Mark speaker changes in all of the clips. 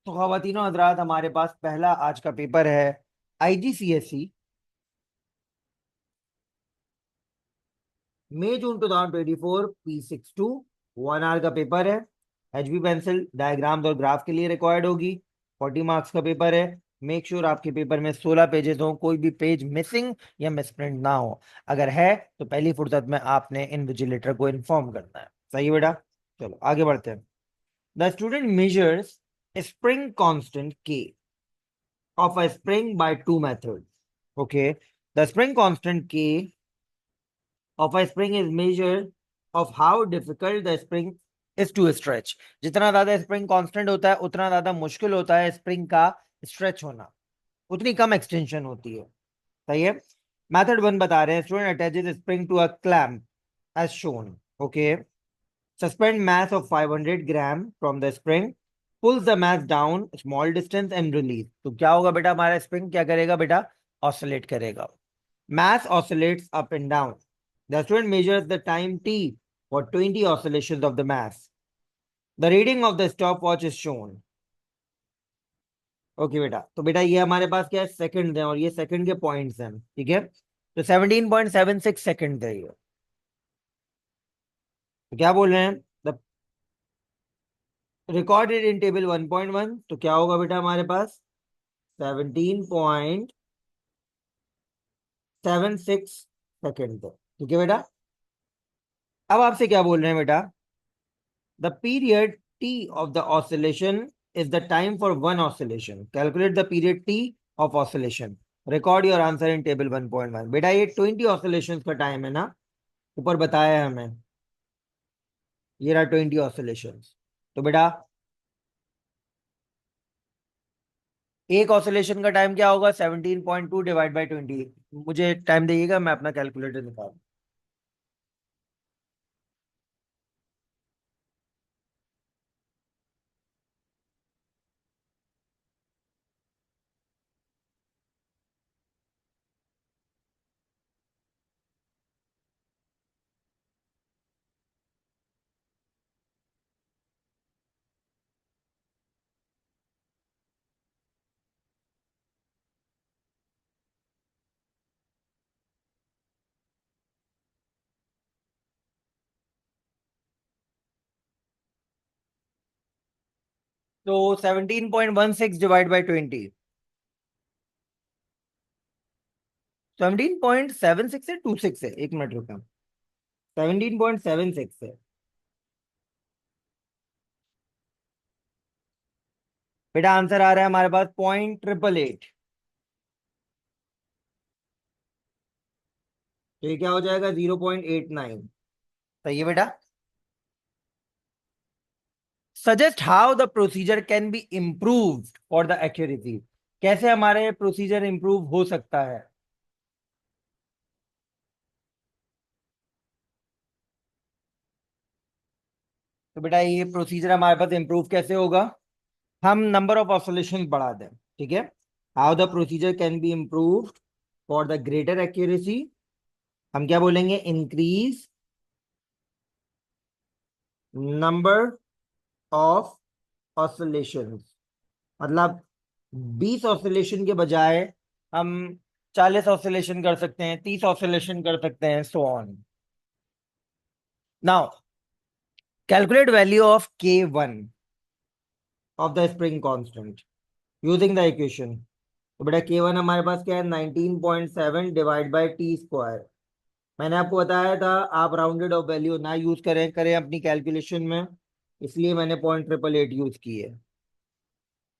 Speaker 1: तो ख़वातीनो हज़रात, हमारे पास पहला आज का पेपर है IGCSE May June 2024 P62। 1 hour का पेपर है। HB पेंसिल डायग्राम्स और ग्राफ के लिए रिक्वायर्ड होगी। 40 मार्क्स का पेपर है। मेक श्योर आपके पेपर में 16 पेजेस हो, कोई भी पेज मिसिंग या मिसप्रिंट ना हो। अगर है तो पहली फुर्सत में आपने इन्विजिलेटर को इन्फॉर्म करना है। सही है बेटा। चलो आगे बढ़ते हैं। The student measures spring constant के of a spring by two methods. Okay, the spring constant K of a spring is measure of how difficult the spring is to stretch. जितना ज्यादा स्प्रिंग कांस्टेंट होता है उतना ज्यादा मुश्किल होता है स्प्रिंग का स्ट्रेच होना, उतनी कम एक्सटेंशन होती है। सही है। मेथड 1 बता रहे हैं, student attaches spring to a clamp as shown. Okay, suspend mass of 500 gram from the spring, pulls the mass down small distance and release। तो क्या होगा बेटा, हमारा स्प्रिंग क्या करेगा बेटा, ऑसिलेट करेगा। mass oscillates up and down। The student measures the time t for 20 oscillations of the mass। The reading of the stopwatch is shown। Okay बेटा, तो बेटा ये हमारे पास क्या है, सेकंड है और ये सेकंड के पॉइंट्स हैं। ठीक है, तो 17.76 सेकंड है ये। तो क्या बोल रहे हैं, द रिकॉर्डेड इन टेबल 1.1। तो क्या होगा बेटा हमारे पास 17.76 सेकेंड। ठीक है बेटा। अब आपसे क्या बोल रहे हैं बेटा, the period T of the oscillation is the time for one oscillation. Calculate the period T of oscillation. Record your answer in table 1.1। बेटा ये 20 ऑसिलेशन का टाइम है ना, ऊपर बताया है हमें, ये रहा 20 ऑसिलेशन। तो बेटा एक ऑसिलेशन का टाइम क्या होगा, 17.2 डिवाइड बाई 20। मुझे टाइम देगा, मैं अपना कैलकुलेटर निकाल। तो 17.16 डिवाइड बाई 20, 17.76 है, 26 है, 1 मिनट रुका। 17.76 है बेटा। आंसर आ रहा है हमारे पास 0.888। तो ये क्या हो जाएगा, 0.89। सही है बेटा। Suggest how the procedure can be improved for the accuracy. कैसे हमारे प्रोसीजर इंप्रूव हो सकता है। तो बेटा ये प्रोसीजर हमारे पास इंप्रूव कैसे होगा, हम नंबर ऑफ ऑसिलेशन बढ़ा दें। ठीक है, how the procedure can be improve for the greater accuracy. हम क्या बोलेंगे, इंक्रीज नंबर ऑफ ऑसिलेशंस। मतलब 20 ऑसिलेशन के बजाय हम 40 ऑसिलेशन कर सकते हैं, 30 ऑसिलेशन कर सकते हैं, so on. Now calculate value of K1 of the spring constant using the equation. तो बेटा K1 हमारे पास क्या है, 19.7 डिवाइड बाई टी स्क्वायर। मैंने आपको बताया था आप राउंडेड ऑफ वैल्यू ना यूज करें करें अपनी कैलकुलेशन में, इसलिए मैंने 0.888 यूज की है।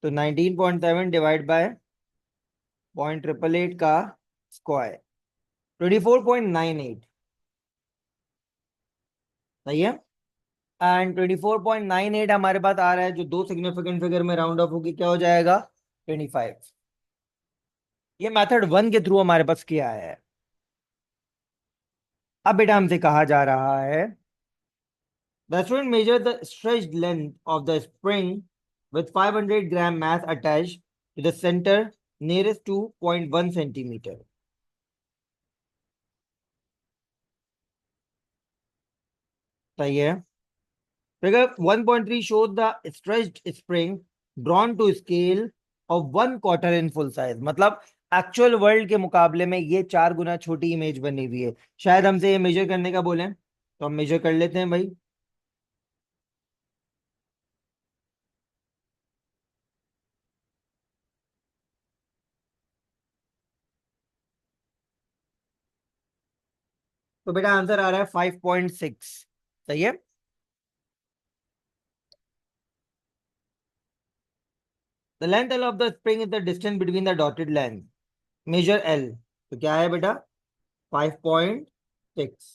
Speaker 1: तो 19.7 डिवाइड बाय 0.888 का स्क्वायर 24.98। सही है। एंड 24.98 हमारे पास आ रहा है, जो दो सिग्निफिकेंट फिगर में राउंड ऑफ होगी क्या हो जाएगा, 25। ये मेथड 1 के थ्रू हमारे पास किया है। अब बेटा हमसे कहा जा रहा है, the student measured the stretched length of the spring with 500 gram mass attached to the center nearest to 0.1 centimeter। सही है। Figure 1.3 shows the stretched spring drawn to scale of 1/4 in full size, मतलब actual world के मुकाबले में ये 4 गुना छोटी image बनी हुई है। शायद हमसे ये मेजर करने का बोले, तो हम मेजर कर लेते हैं भाई। तो बेटा आंसर आ रहा है 5.6। सही है। The length L of the spring is the distance between the dotted line, measure L. तो क्या है बेटा? 5.6।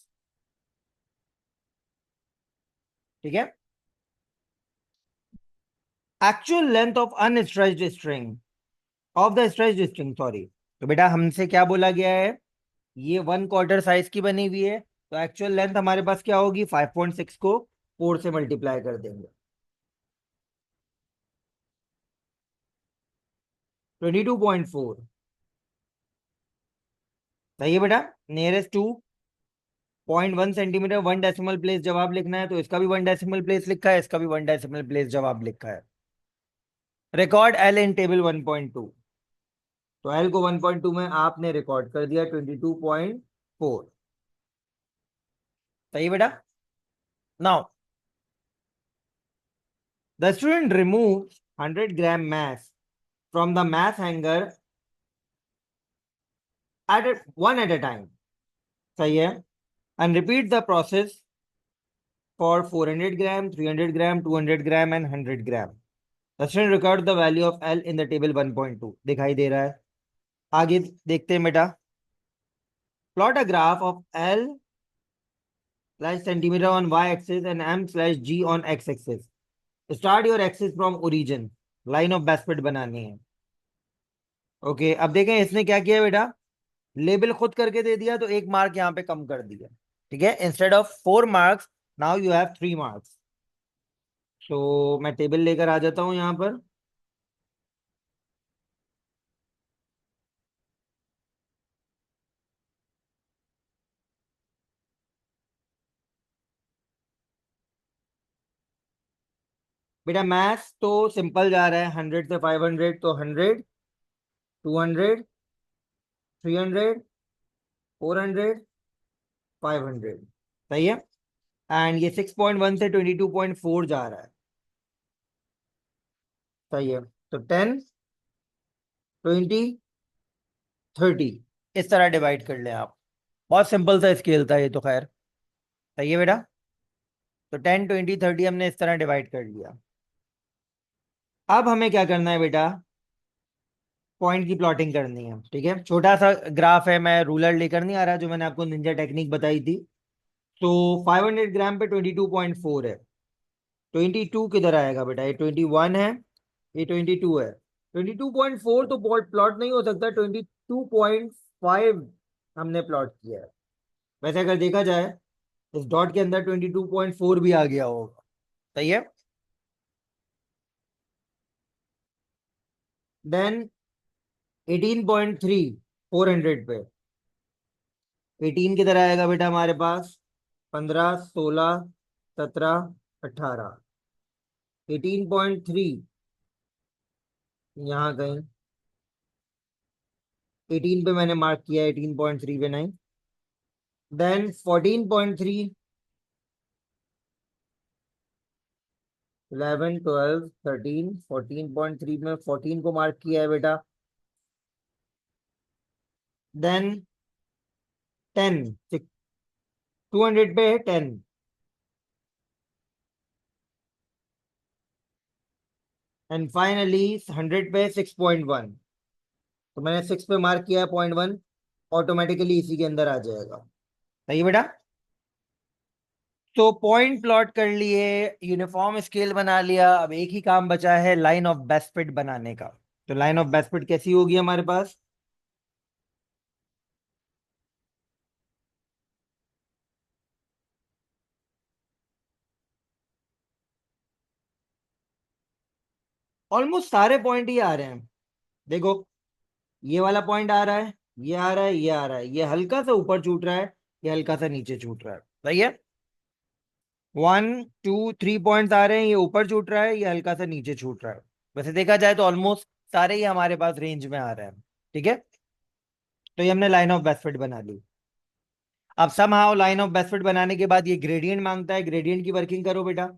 Speaker 1: ठीक है। Actual length of unstretched string, of the stretched string sorry. तो बेटा हमसे क्या बोला गया है? ये 1/4 साइज की बनी हुई है, तो एक्चुअल लेंथ हमारे पास क्या होगी? 5.6 को 4 से मल्टीप्लाई कर देंगे। 22.4। सही है बेटा। Nearest to 0.1 centimetre 1 decimal place जवाब लिखना है, तो इसका भी 1 डेसिमल प्लेस लिखा है, इसका भी 1 डेसिमल प्लेस जवाब लिखा है। रिकॉर्ड एल इन टेबल 1.2। तो एल को 1.2 में आपने रिकॉर्ड कर दिया 22.4। सही है बेटा। Now the student remove 100 gram mass from the mass hanger one at a time। सही है। And repeat the process for 400 gram, 300 gram, 200 gram and 100 gram. The student record the value of L in the table 1.2। दिखाई दे रहा है। आगे देखते हैं बेटा। Plot a graph of L slash centimeter on y axis and M slash G on x axis। Start your axis from origin। Line of best बनानी है। Okay, अब देखें इसने क्या किया बेटा। लेबल खुद करके दे दिया, तो 1 मार्क यहाँ पे कम कर दिया। ठीक है, instead of 4 marks now you have 3 marks. तो मैं टेबल लेकर आ जाता हूँ यहाँ पर। बेटा मैथ्स तो सिंपल जा रहा है, 100 से 500, तो 100, 200, 300, 400, 500। सही है। एंड ये 6.1 से 22.4 जा रहा है। सही है। तो 10, 20, 30 इस तरह डिवाइड कर लें आप। बहुत सिंपल सा स्केल था ये तो, खैर। सही है बेटा। तो 10, 20, 30 हमने इस तरह डिवाइड कर लिया। अब हमें क्या करना है बेटा? पॉइंट की प्लॉटिंग करनी है। ठीक है, छोटा सा ग्राफ है, मैं रूलर लेकर नहीं आ रहा, जो मैंने आपको निंजा टेक्निक बताई थी। तो 500 ग्राम पे 22.4 है। 22 किधर आएगा बेटा? ये 21 है, ये 22 है। 22.4 तो प्लॉट नहीं हो सकता, 22.5 हमने प्लॉट किया है। वैसे अगर देखा जाए, इस डॉट के अंदर 22.4 भी आ गया होगा। सही है। देन 18.3 400 पे, 18 किधर आएगा बेटा हमारे पास? 15, 16, 17, 18। 18.3 यहाँ कहीं 18 पे मैंने मार्क किया, 18.3 पे नहीं। देन 14.3, 11, 12, 13, 14.3 में 14 को मार्क किया है बेटा। देन 10, 200 पे है 10। एंड फाइनली 100 पे 6.1। तो मैंने 6 पे मार्क किया है 0.1, ऑटोमेटिकली इसी के अंदर आ जाएगा। सही है बेटा। तो पॉइंट प्लॉट कर लिए, यूनिफॉर्म स्केल बना लिया, अब एक ही काम बचा है लाइन ऑफ बेस्ट फिट बनाने का। तो लाइन ऑफ बेस्ट फिट कैसी होगी हमारे पास? ऑलमोस्ट सारे पॉइंट ही आ रहे हैं। देखो, ये वाला पॉइंट आ रहा है, ये आ रहा है, ये आ रहा है, ये हल्का सा ऊपर छूट रहा है, ये हल्का सा नीचे छूट रहा है। सही है। 1, 2, 3 पॉइंट्स आ रहे हैं, ये ऊपर छूट रहा है, ये हल्का सा नीचे छूट रहा है। वैसे देखा जाए तो ऑलमोस्ट सारे ही हमारे पास रेंज में आ रहे हैं। ठीक है, तो ये हमने लाइन ऑफ बेस्ट फिट बना ली। अब somehow line of best fit बनाने के बाद ये ग्रेडियंट मांगता है, ग्रेडियंट की वर्किंग करो बेटा।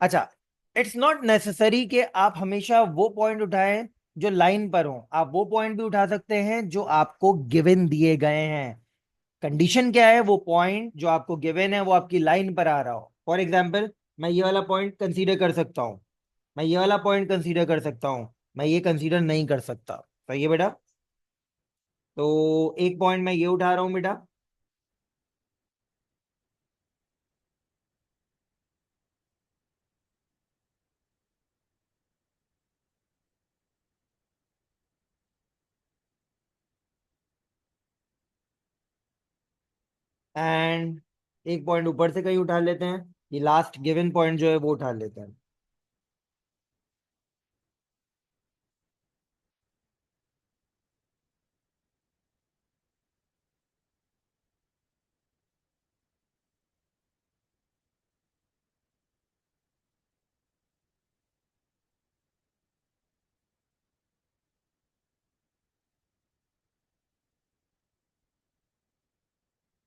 Speaker 1: अच्छा, इट्स नॉट नेसेसरी कि आप हमेशा वो पॉइंट उठाएं जो लाइन पर हो, आप वो पॉइंट भी उठा सकते हैं जो आपको गिवन दिए गए हैं। कंडीशन क्या है, वो पॉइंट जो आपको गिवन है वो आपकी लाइन पर आ रहा हो। फॉर एग्जाम्पल, मैं ये वाला पॉइंट कंसीडर कर सकता हूँ, मैं ये वाला पॉइंट कंसीडर कर सकता हूँ, मैं ये कंसीडर नहीं कर सकता। सही है बेटा, तो एक पॉइंट मैं ये उठा रहा हूँ बेटा, एंड एक पॉइंट ऊपर से कहीं उठा लेते हैं, ये लास्ट गिवन पॉइंट जो है वो उठा लेते हैं।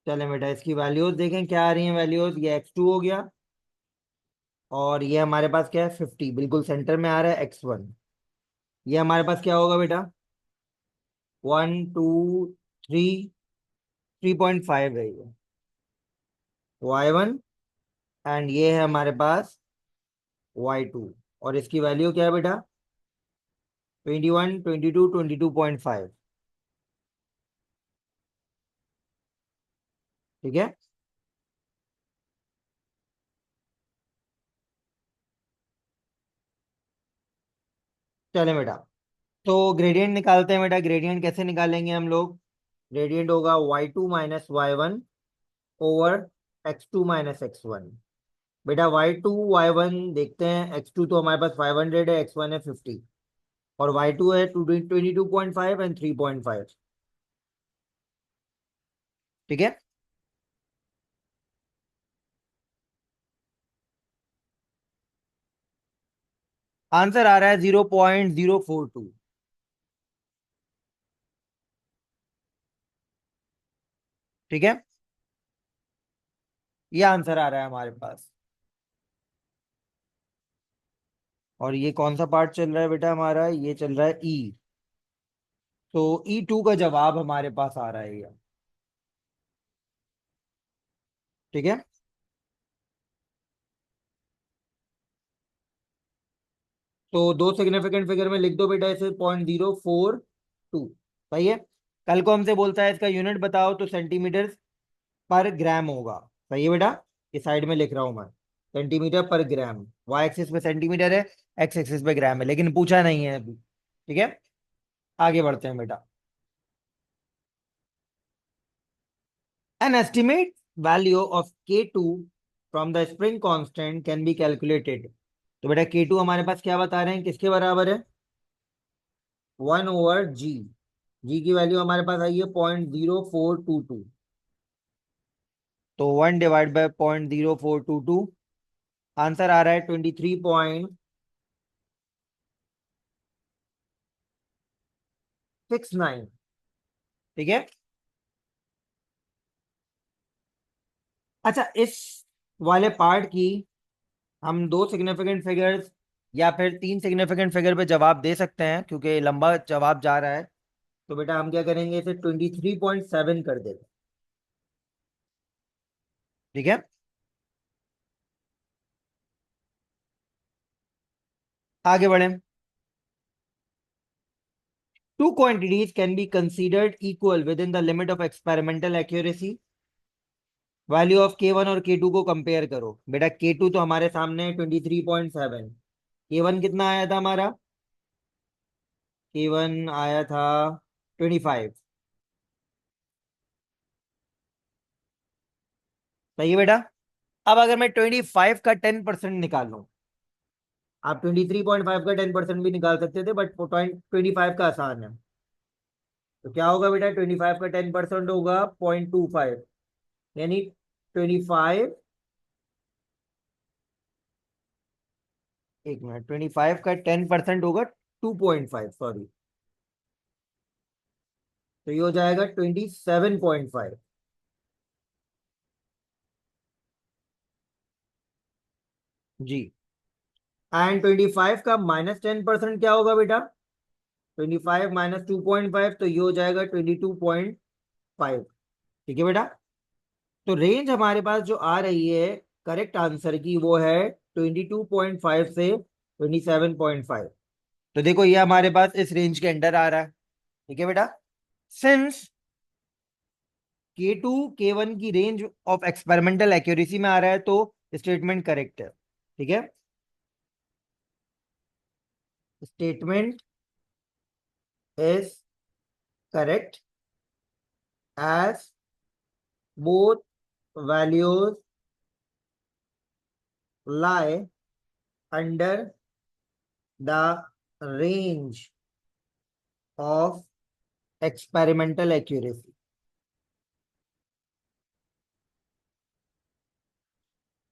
Speaker 1: चलें बेटा, इसकी वैल्यूज देखें क्या आ रही हैं वैल्यूज। ये x2 हो गया, और ये हमारे पास क्या है 50, बिल्कुल सेंटर में आ रहा है x1। ये हमारे पास क्या होगा बेटा, 1 2 3, 3.5 है ये y1, एंड ये है हमारे पास y2, और इसकी वैल्यू क्या है बेटा, 21 22 22.5। ठीक है, चलें बेटा, तो ग्रेडियंट निकालते हैं बेटा। ग्रेडियंट कैसे निकालेंगे हम लोग, ग्रेडियंट होगा y2 minus y1 over x2 minus x1। बेटा y2 y1 देखते हैं, x2 तो हमारे पास 500 है, x1 है 50, और y2 है 22.5 एंड 3.5। ठीक है, आंसर आ रहा है 0.042। ठीक है, ये आंसर आ रहा है हमारे पास। और ये कौन सा पार्ट चल रहा है बेटा हमारा, ये चल रहा है ई, तो E2 का जवाब हमारे पास आ रहा है ये। ठीक है, तो दो सिग्निफिकेंट फिगर में लिख दो बेटा इसे, 0.042। सही है, कल को हमसे बोलता है इसका यूनिट बताओ, तो सेंटीमीटर पर ग्राम होगा। सही है बेटा, इस साइड में लिख रहा हूं मैं, सेंटीमीटर पर ग्राम, वाई एक्सिस पे सेंटीमीटर है, एक्स एक्सिस पे ग्राम है, लेकिन पूछा नहीं है अभी। ठीक है, आगे बढ़ते हैं बेटा। An estimate value of K2 from the spring constant can be calculated. तो बेटा K2 हमारे पास क्या बता रहे हैं, किसके बराबर है, 1/g। जी की वैल्यू हमारे पास आई है 0.0422, तो 1/.0422, आंसर आ रहा है 23.69। ठीक है, अच्छा इस वाले पार्ट की हम दो सिग्निफिकेंट फिगर्स या फिर तीन सिग्निफिकेंट फिगर पे जवाब दे सकते हैं, क्योंकि लंबा जवाब जा रहा है। तो बेटा हम क्या करेंगे, इसे 23.7 कर देते हैं। ठीक है, आगे बढ़े। Two quantities can be considered equal with in the limit of experimental accuracy. Value of K1 और K2 को कंपेयर करो। बेटा K2 तो हमारे सामने 23.7, K1 कितना आया था हमारा, K1 आया था 25। सही है बेटा, अब अगर मैं 25 का 10% निकालूं, आप 23.5 का 10% भी निकाल सकते थे, बट 25 का आसान है। तो क्या होगा बेटा, 25 का 10% होगा 0.25, यानी 25 एक मिनट, 25 का 10% होगा 2.5, सॉरी, तो ये हो जाएगा 27.5। जी। एंड 25 का -10% क्या होगा बेटा? 25 माइनस 2.5, तो ये हो जाएगा 22.5। ठीक है बेटा। तो रेंज हमारे पास जो आ रही है करेक्ट आंसर की, वो है 22.5 से 27.5। तो देखो ये हमारे पास इस रेंज के अंडर आ रहा है। ठीक है बेटा। सिंस K2 K1 की रेंज ऑफ एक्सपेरिमेंटल एक्यूरेसी में आ रहा है, तो स्टेटमेंट करेक्ट है। ठीक है। Statement is correct as both values lie under the range of experimental accuracy।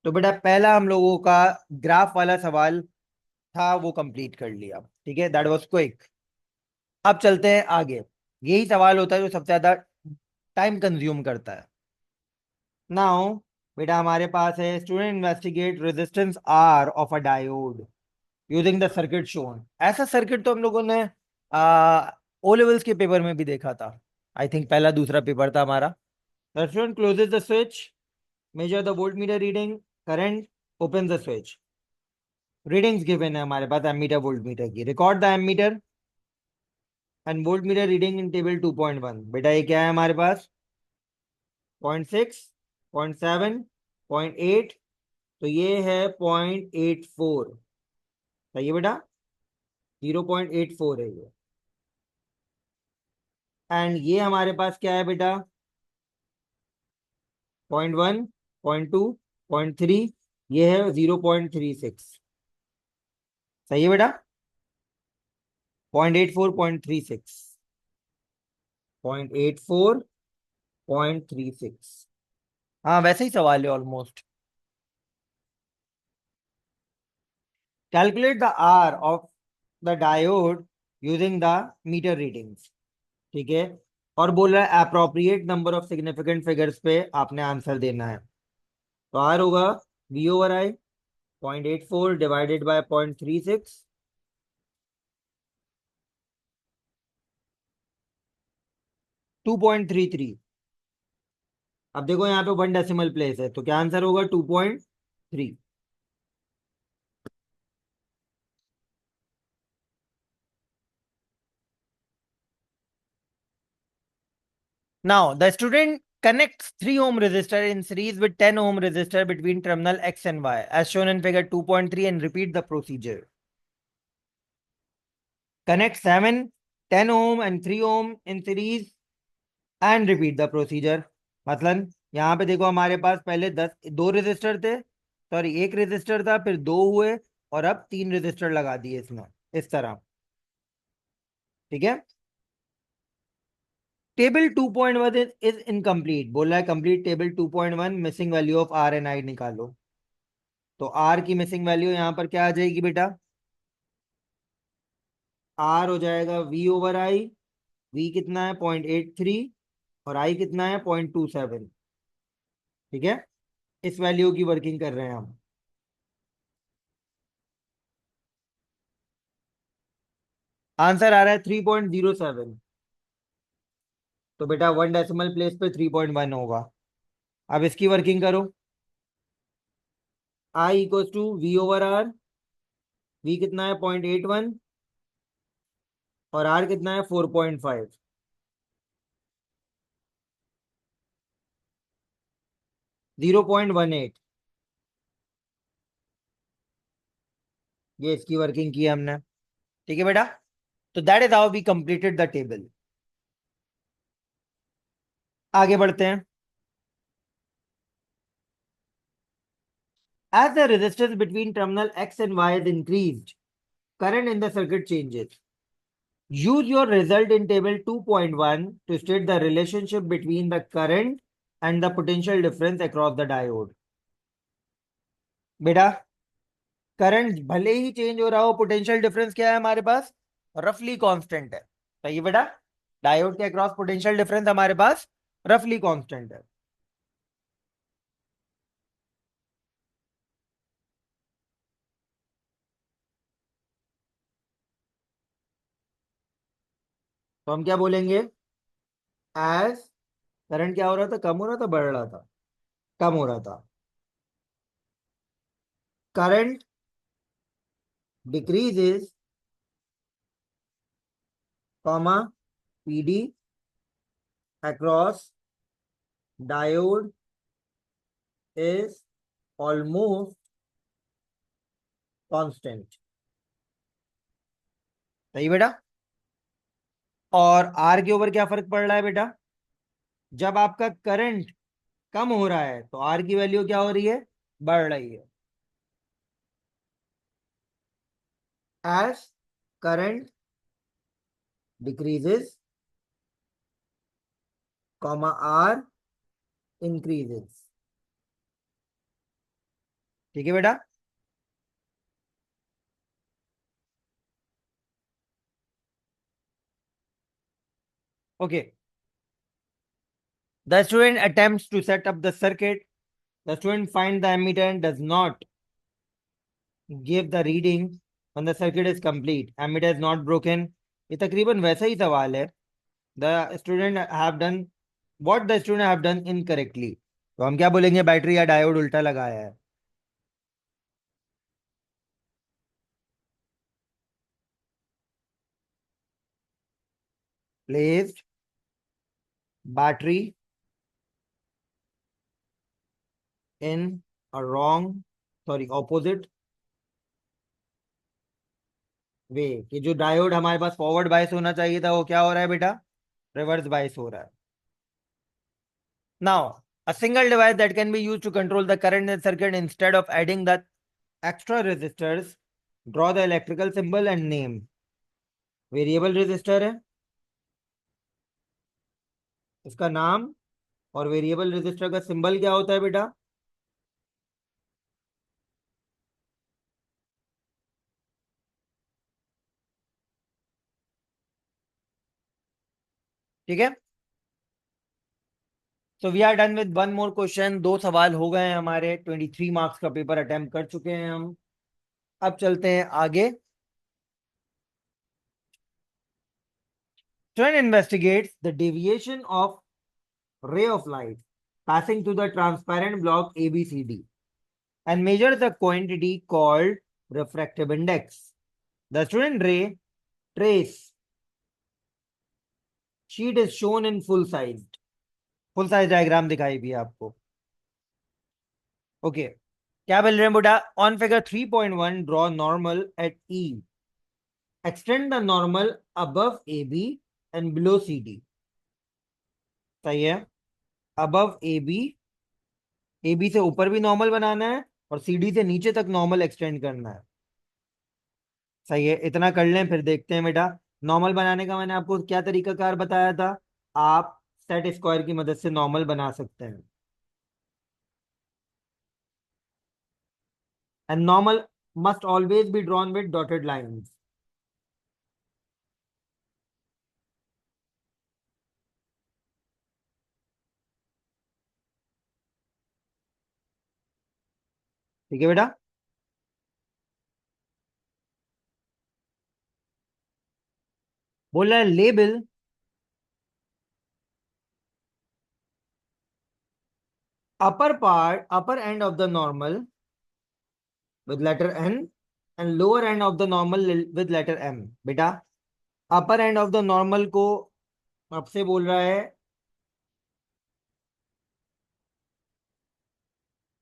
Speaker 1: तो बेटा पहला हम लोगों का ग्राफ वाला सवाल था, वो कंप्लीट कर लिया। ठीक है, दैट वाज क्विक। अब चलते हैं आगे। यही सवाल होता है जो सबसे ज्यादा टाइम कंज्यूम करता है। नाउ बेटा हमारे पास है, student investigate resistance R of a diode using the circuit shown. ऐसा सर्किट तो हम लोगों ने ओ लेवल्स के पेपर में भी देखा था। आई थिंक पहला दूसरा पेपर था हमारा। The student closes the switch, measure the voltmeter reading, current, opens the switch। Readings given है हमारे पास एमीटर वोल्टमीटर की। Record the ammeter and voltmeter reading in table 2.1। बेटा ये क्या है हमारे पास? 0.6, 0.7, 0.8, तो ये है 0.84। सही है बेटा, 0.84 है ये। एंड ये हमारे पास क्या है बेटा? 0.1, 0.2, 0.3, ये है 0.36। सही है बेटा, 0.84, 0.36, 0.84, 0.36। हाँ वैसे ही सवाल है almost. Calculate the R of the diode using the meter readings. ठीक है। और बोल रहा है appropriate number of significant figures पे आपने आंसर देना है। तो आर होगा V/I 0.84 डिवाइडेड बाय 0.36, 2.33। अब देखो यहाँ पे 1 डेसिमल प्लेस है, तो क्या आंसर होगा? 2.3। Now, the student connects 3 ohm resistor in series with 10 ohm resistor between terminal X and Y as shown in figure 2.3 and repeat the procedure. Connect 7, 10 ohm and 3 ohm in series and repeat the procedure। मतलब यहाँ पे देखो हमारे पास पहले 2 resistor थे, sorry 1 resistor था, फिर 2 हुए और अब 3 रेजिस्टर लगा दिए इसमें, इस तरह। ठीक है। टेबल 2.1 इज इनकम्प्लीट, बोल रहा है complete table 2.1, missing value of R and I निकालो। तो आर की मिसिंग वैल्यू यहां पर क्या आ जाएगी बेटा? आर हो जाएगा V/I। वी कितना है? 0.83। और आई कितना है? 0.27। ठीक है। इस वैल्यू की वर्किंग कर रहे हैं हम। आंसर आ रहा है 3.07। तो बेटा 1 डेसिमल प्लेस पे 3.1 होगा। अब इसकी वर्किंग करो। I equal to V/R। We कितना है? 0.81। और आर कितना है? 4.5। 0.18। ये इसकी वर्किंग की है हमने। ठीक है बेटा। तो that is how we completed the table. आगे बढ़ते हैं। As the resistance between terminal X and Y is increased, current in the circuit changes। Use your result in table 2.1 to state the relationship between the current and the potential difference across the diode। बेटा current भले ही change हो रहा हो, potential difference क्या है हमारे पास, रफली constant है। सही है बेटा, डायोड के अक्रॉस पोटेंशियल डिफरेंस हमारे पास रफली कांस्टेंट है। तो हम क्या बोलेंगे, एज करंट क्या हो रहा था, कम हो रहा था, बढ़ रहा था, कम हो रहा था, current decreases comma PD across diode is almost constant. सही बेटा। और आर के ऊपर क्या फर्क पड़ रहा है बेटा, जब आपका करंट कम हो रहा है तो आर की वैल्यू क्या हो रही है, बढ़ रही है। As current decreases comma R increases. ठीक है बेटा। Okay, the student attempts to set up the circuit. The student finds the ammeter and does not give the reading when the circuit is complete. Ammeter is not broken. ये तकरीबन वैसा ही सवाल है। The student have done what the student have done incorrectly. तो हम क्या बोलेंगे, battery या डायोड उल्टा लगाया है। Placed battery in a wrong, sorry, opposite वे, कि जो डायोड हमारे पास फॉरवर्ड बायस होना चाहिए था वो क्या हो रहा है बेटा, रिवर्स बायस हो रहा है। Now, a single device that can be used to control the current in circuit instead of adding the extra resistors, draw the electrical symbol and name। Variable resistor है, इसका नाम, और वेरिएबल रेजिस्टर का symbol क्या होता है बेटा, ठीक है। So we are done with one more question. दो सवाल हो गए हैं हमारे, 23 मार्क्स का पेपर अटेम्प्ट कर चुके हैं हम। अब चलते हैं आगे। Student investigates the deviation of ray of light passing through the transparent block ABCD and measures the quantity called refractive index. The student ray trace sheet is shown in full size diagram दिखाई भी है आपको। Okay, क्या बोल रहे हैं बेटा, on figure 3.1 draw normal at E, extend the normal above A B and below C D. सही है, above A B, A B से ऊपर भी नॉर्मल बनाना है और सी डी से नीचे तक नॉर्मल एक्सटेंड करना है। सही है, इतना कर लें फिर देखते हैं बेटा। नॉर्मल बनाने का मैंने आपको क्या तरीका कार बताया था, आप सेट स्क्वायर की मदद से नॉर्मल बना सकते हैं। And normal must always be drawn with dotted lines. ठीक है बेटा। बोल रहा है label upper end of the normal with letter N and lower end of the normal with letter M। बेटा, upper end of the normal को आपसे बोल रहा है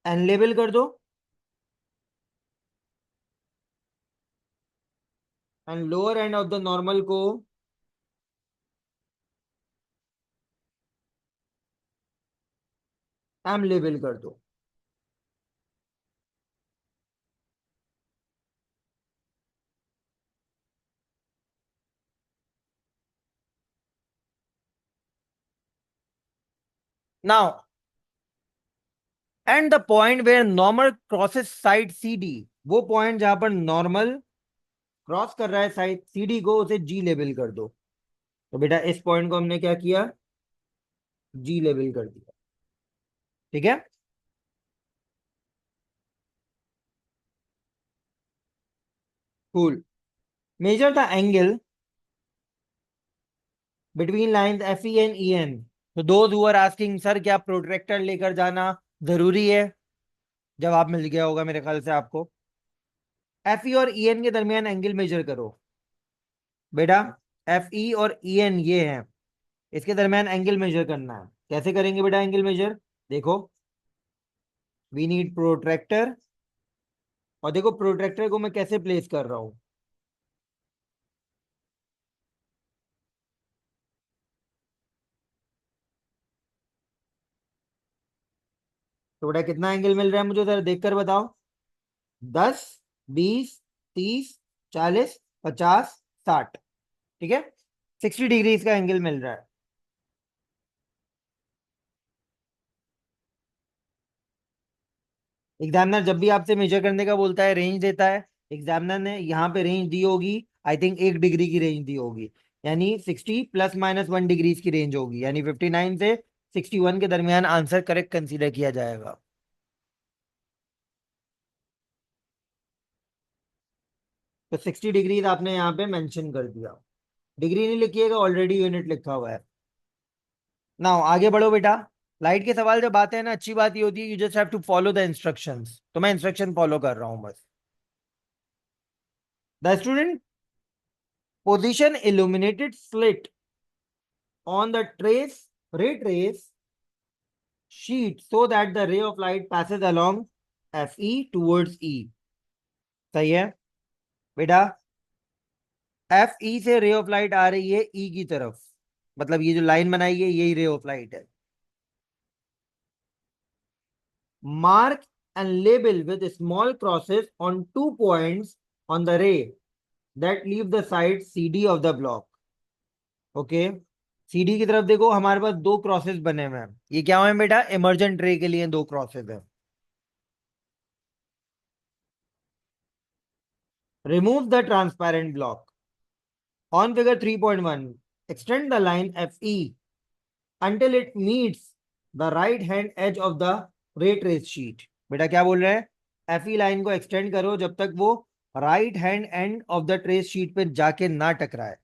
Speaker 1: एन लेबल कर दो, and lower end of the normal को M label कर दो। Now and the point where normal crosses side C D वो पॉइंट जहां पर नॉर्मल क्रॉस कर रहा है साइड सीडी को, उसे जी लेबल कर दो। तो बेटा इस पॉइंट को हमने क्या किया, जी लेबल कर दिया। ठीक है। Cool. Measure the angle between lines F E and E N. तो those who are asking sir क्या प्रोट्रैक्टर लेकर जाना जरूरी है, जवाब मिल गया होगा मेरे ख्याल से आपको। एफ ई और ई एन के दरमियान एंगल मेजर करो। बेटा एफ ई और ई एन ये है, इसके दरमियान एंगल मेजर करना है। कैसे करेंगे बेटा एंगल मेजर? देखो, वी नीड प्रोट्रैक्टर, और देखो प्रोट्रैक्टर को मैं कैसे प्लेस कर रहा हूं। तो बेटा कितना एंगल मिल रहा है मुझे जरा देख कर बताओ। 10, 20, 30, 40, 50, 60। ठीक है, 60 डिग्री का एंगल मिल रहा है। एग्जामिनर जब भी आपसे मेजर करने का बोलता है, रेंज देता है, एग्जामिनर ने यहाँ पे रेंज दी होगी, आई थिंक 1 डिग्री की रेंज दी होगी, यानी 60 +- 1 डिग्री की रेंज होगी, यानी 59 से 61 के दरमियान आंसर करेक्ट कंसीडर किया जाएगा। तो 60 डिग्री आपने यहाँ पे मेंशन कर दिया। डिग्री नहीं लिखिएगा, ऑलरेडी यूनिट लिखा हुआ है। ना आगे बढ़ो बेटा। लाइट के सवाल जब आते हैं ना, अच्छी बात ये होती है you just have to follow the instructions. तो मैं इंस्ट्रक्शन फॉलो कर रहा हूँ बस। The student position illuminated slit on the ray trace sheet so that the ray of light passes along FE towards E। सही है बेटा। FE से रे ऑफ लाइट आ रही है E की तरफ, मतलब ये जो लाइन बनाई है यही रे ऑफ लाइट है। Mark and label with small crosses on 2 points on the ray that leave the side CD of the block। Okay, CD की तरफ देखो, हमारे पास दो क्रॉसेस बने हुए हैं। ये क्या है बेटा? इमर्जेंट रे के लिए दो क्रॉसेस है। Remove the transparent block. On figure 3.1 extend the line FE until it meets the right hand edge of the ray trace sheet। बेटा क्या बोल रहे हैं? FE लाइन को एक्सटेंड करो जब तक वो right hand and of the trace sheet पे जाके ना टकराए,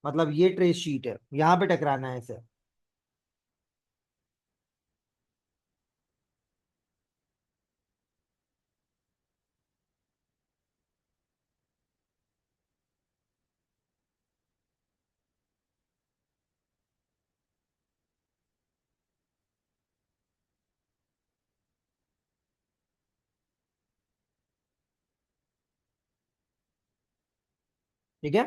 Speaker 1: मतलब ये ट्रेस शीट है, यहां पे टकराना है इसे। ठीक है,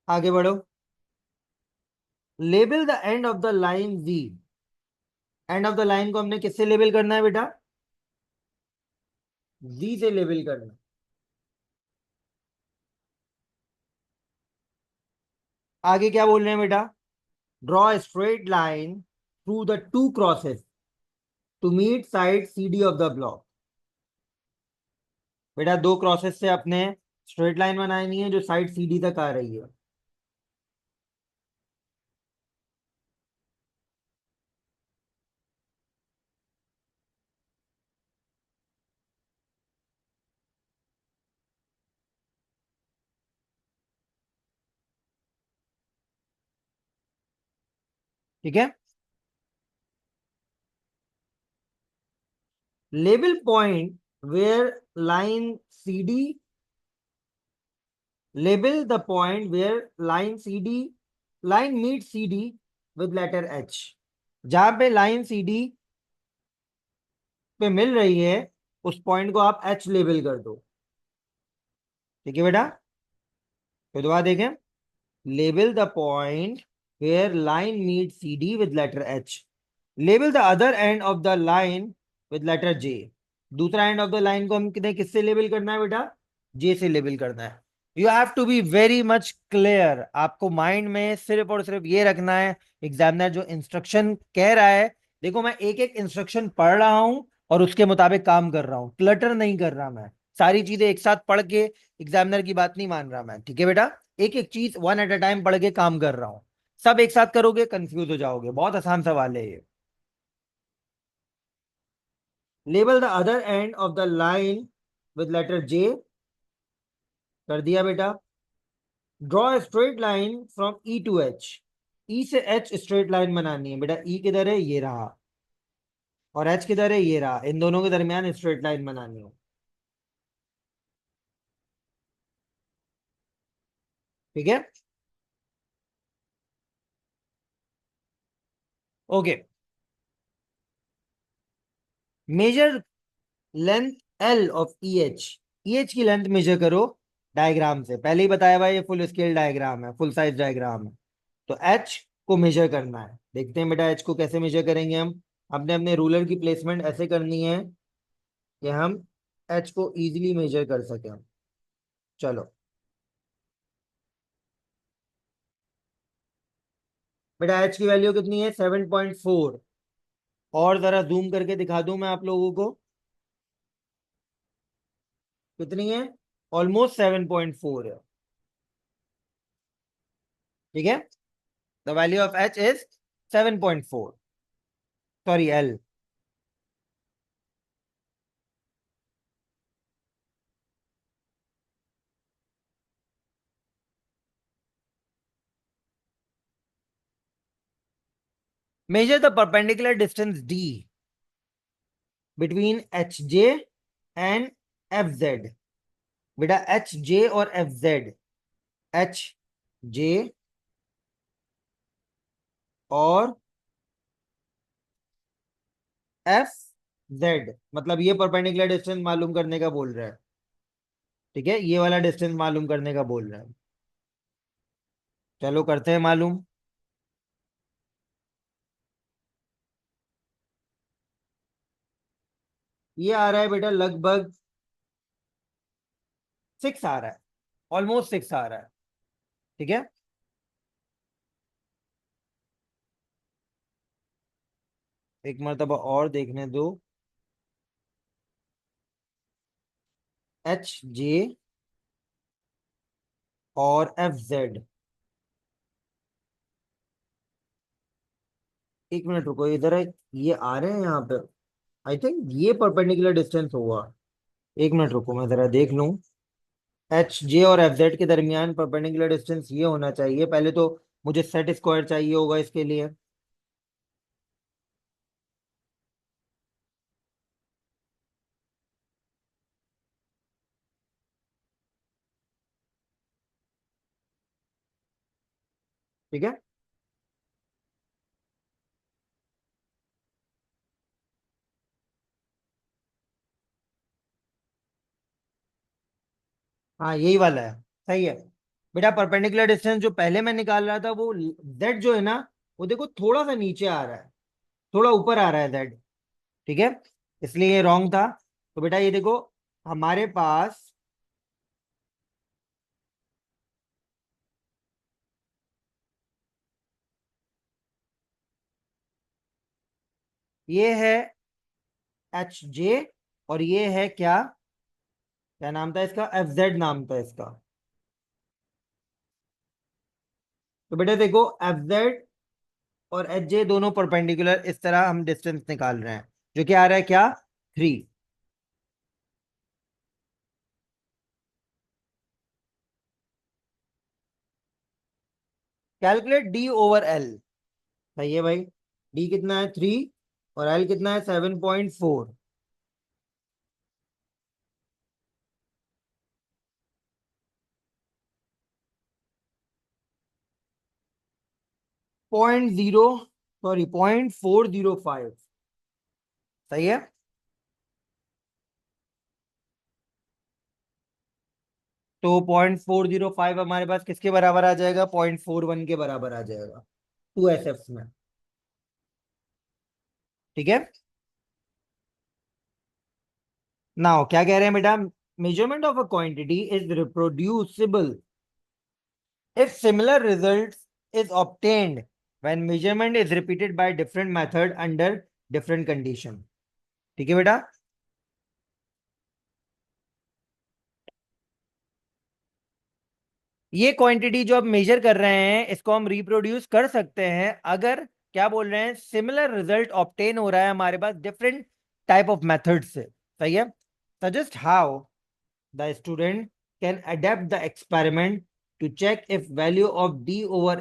Speaker 1: आगे बढ़ो। Label the end of the line V। And of the line को हमने किससे लेबल करना है बेटा? V से लेबल करना है। आगे क्या बोल रहे हैं बेटा? Draw straight line through the two crosses to meet side CD of the block. बेटा दो क्रॉसेस से अपने स्ट्रेट लाइन बनानी है जो साइड CD तक आ रही है। ठीक है, label point where line CD, label the point where line meets CD with letter H। जहां पे लाइन CD पे मिल रही है उस पॉइंट को आप H लेबल कर दो। ठीक है बेटा, तो दोबारा देखें। Label the point where line meet CD with letter H। Label the other end of the line with letter J। दूसरा एंड ऑफ द लाइन को हम किससे लेबल करना है बेटा? J से लेबल करना है। You have to be very much clear. आपको माइंड में सिर्फ और सिर्फ ये रखना है, एग्जामिनर जो इंस्ट्रक्शन कह रहा है, देखो मैं एक एक इंस्ट्रक्शन पढ़ रहा हूं और उसके मुताबिक काम कर रहा हूं, क्लटर नहीं कर रहा मैं, सारी चीजें एक साथ पढ़ के एग्जामिनर की बात नहीं मान रहा मैं। ठीक है बेटा, एक एक चीज वन एट अ टाइम पढ़ के काम कर रहा हूं। सब एक साथ करोगे कंफ्यूज हो जाओगे। बहुत आसान सवाल है ये। Label the other end of the line with letter J. कर दिया बेटा। Draw a straight line from E to H. E से एच स्ट्रेट लाइन बनानी है बेटा। ई किधर है, ये रहा, और एच किधर है, ये रहा। इन दोनों के दरमियान स्ट्रेट लाइन बनानी है। ठीक है, okay. Major length L of E H. E H की लेंथ मेजर करो डायग्राम से। पहले ही बताया भाई, ये फुल स्केल डायग्राम है, फुल साइज डायग्राम है। तो एच को मेजर करना है। देखते हैं बेटा एच को कैसे मेजर करेंगे हम। अपने अपने रूलर की प्लेसमेंट ऐसे करनी है कि हम एच को इजीली मेजर कर सकें। चलो बेटा, एच की वैल्यू कितनी है, 7.4। और जरा जूम करके दिखा दूं मैं आप लोगों को, कितनी है, ऑलमोस्ट 7.4 है। ठीक है, the value of H is 7.4, sorry L. Measure the perpendicular distance D between H J and F Z. बेटा एच जे और एफ जेड, एच जे और एफ जेड, मतलब ये परपेंडिकुलर डिस्टेंस मालूम करने का बोल रहा है। ठीक है, ये वाला डिस्टेंस मालूम करने का बोल रहा है। चलो करते हैं मालूम। ये आ रहा है बेटा लगभग 6 आ रहा है, ऑलमोस्ट 6 आ रहा है। ठीक है, एक मरतबा और देखने दो। एच जे और एफ जेड, एक मिनट रुको इधर है, ये आ रहे हैं यहाँ पे। आई थिंक ये परपेंडिकुलर डिस्टेंस होगा। एक मिनट रुको मैं जरा देख लूं। एच जे और एफ जेड के दरमियान परपेंडिकुलर डिस्टेंस ये होना चाहिए। पहले तो मुझे सेट स्क्वायर चाहिए होगा इसके लिए। ठीक है, हाँ यही वाला है, सही है। बेटा परपेंडिकुलर डिस्टेंस जो पहले मैं निकाल रहा था वो जेड जो है ना, वो देखो थोड़ा सा नीचे आ रहा है, थोड़ा ऊपर आ रहा है जेड। ठीक है, इसलिए ये रॉन्ग था। तो बेटा ये देखो, हमारे पास ये है एच जे, और ये है क्या, क्या नाम था इसका, एफ जेड नाम था इसका। तो बेटा देखो एफ जेड और एच जे दोनों परपेंडिकुलर, इस तरह हम डिस्टेंस निकाल रहे हैं, जो कि आ रहा है क्या, 3। Calculate D over L. सही है भाई, डी कितना है, 3, और एल कितना है, 7.4। 0, सॉरी 0.405। सही है, तो 0.405 हमारे पास किसके बराबर आ जाएगा, 0.41 के बराबर आ जाएगा 2 SF में। ठीक है, ना हो क्या कह रहे हैं बेटा, measurement of a quantity is reproducible if similar results is obtained when measurement is repeated by different method under different condition. ठीक है बेटा. ये क्वांटिटी जो आप मेजर कर रहे हैं इसको हम रिप्रोड्यूस कर सकते हैं अगर क्या बोल रहे हैं सिमिलर रिजल्ट ऑब्टेन हो रहा है हमारे पास डिफरेंट टाइप ऑफ मेथड से. सही है. Suggest how the student can adapt the experiment to check if value of d over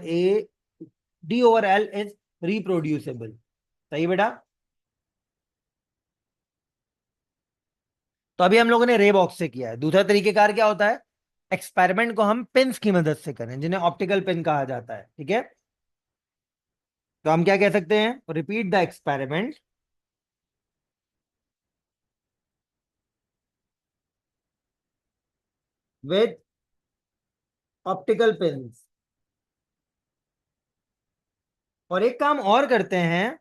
Speaker 1: l is reproducible. सही बेटा. तो अभी हम लोगों ने रे बॉक्स से किया है. दूसरा तरीकेकार क्या होता है, एक्सपेरिमेंट को हम पिन्स की मदद से करें जिन्हें ऑप्टिकल पिन कहा जाता है. ठीक है. तो हम क्या कह सकते हैं, repeat the experiment with optical pins. और एक काम और करते हैं,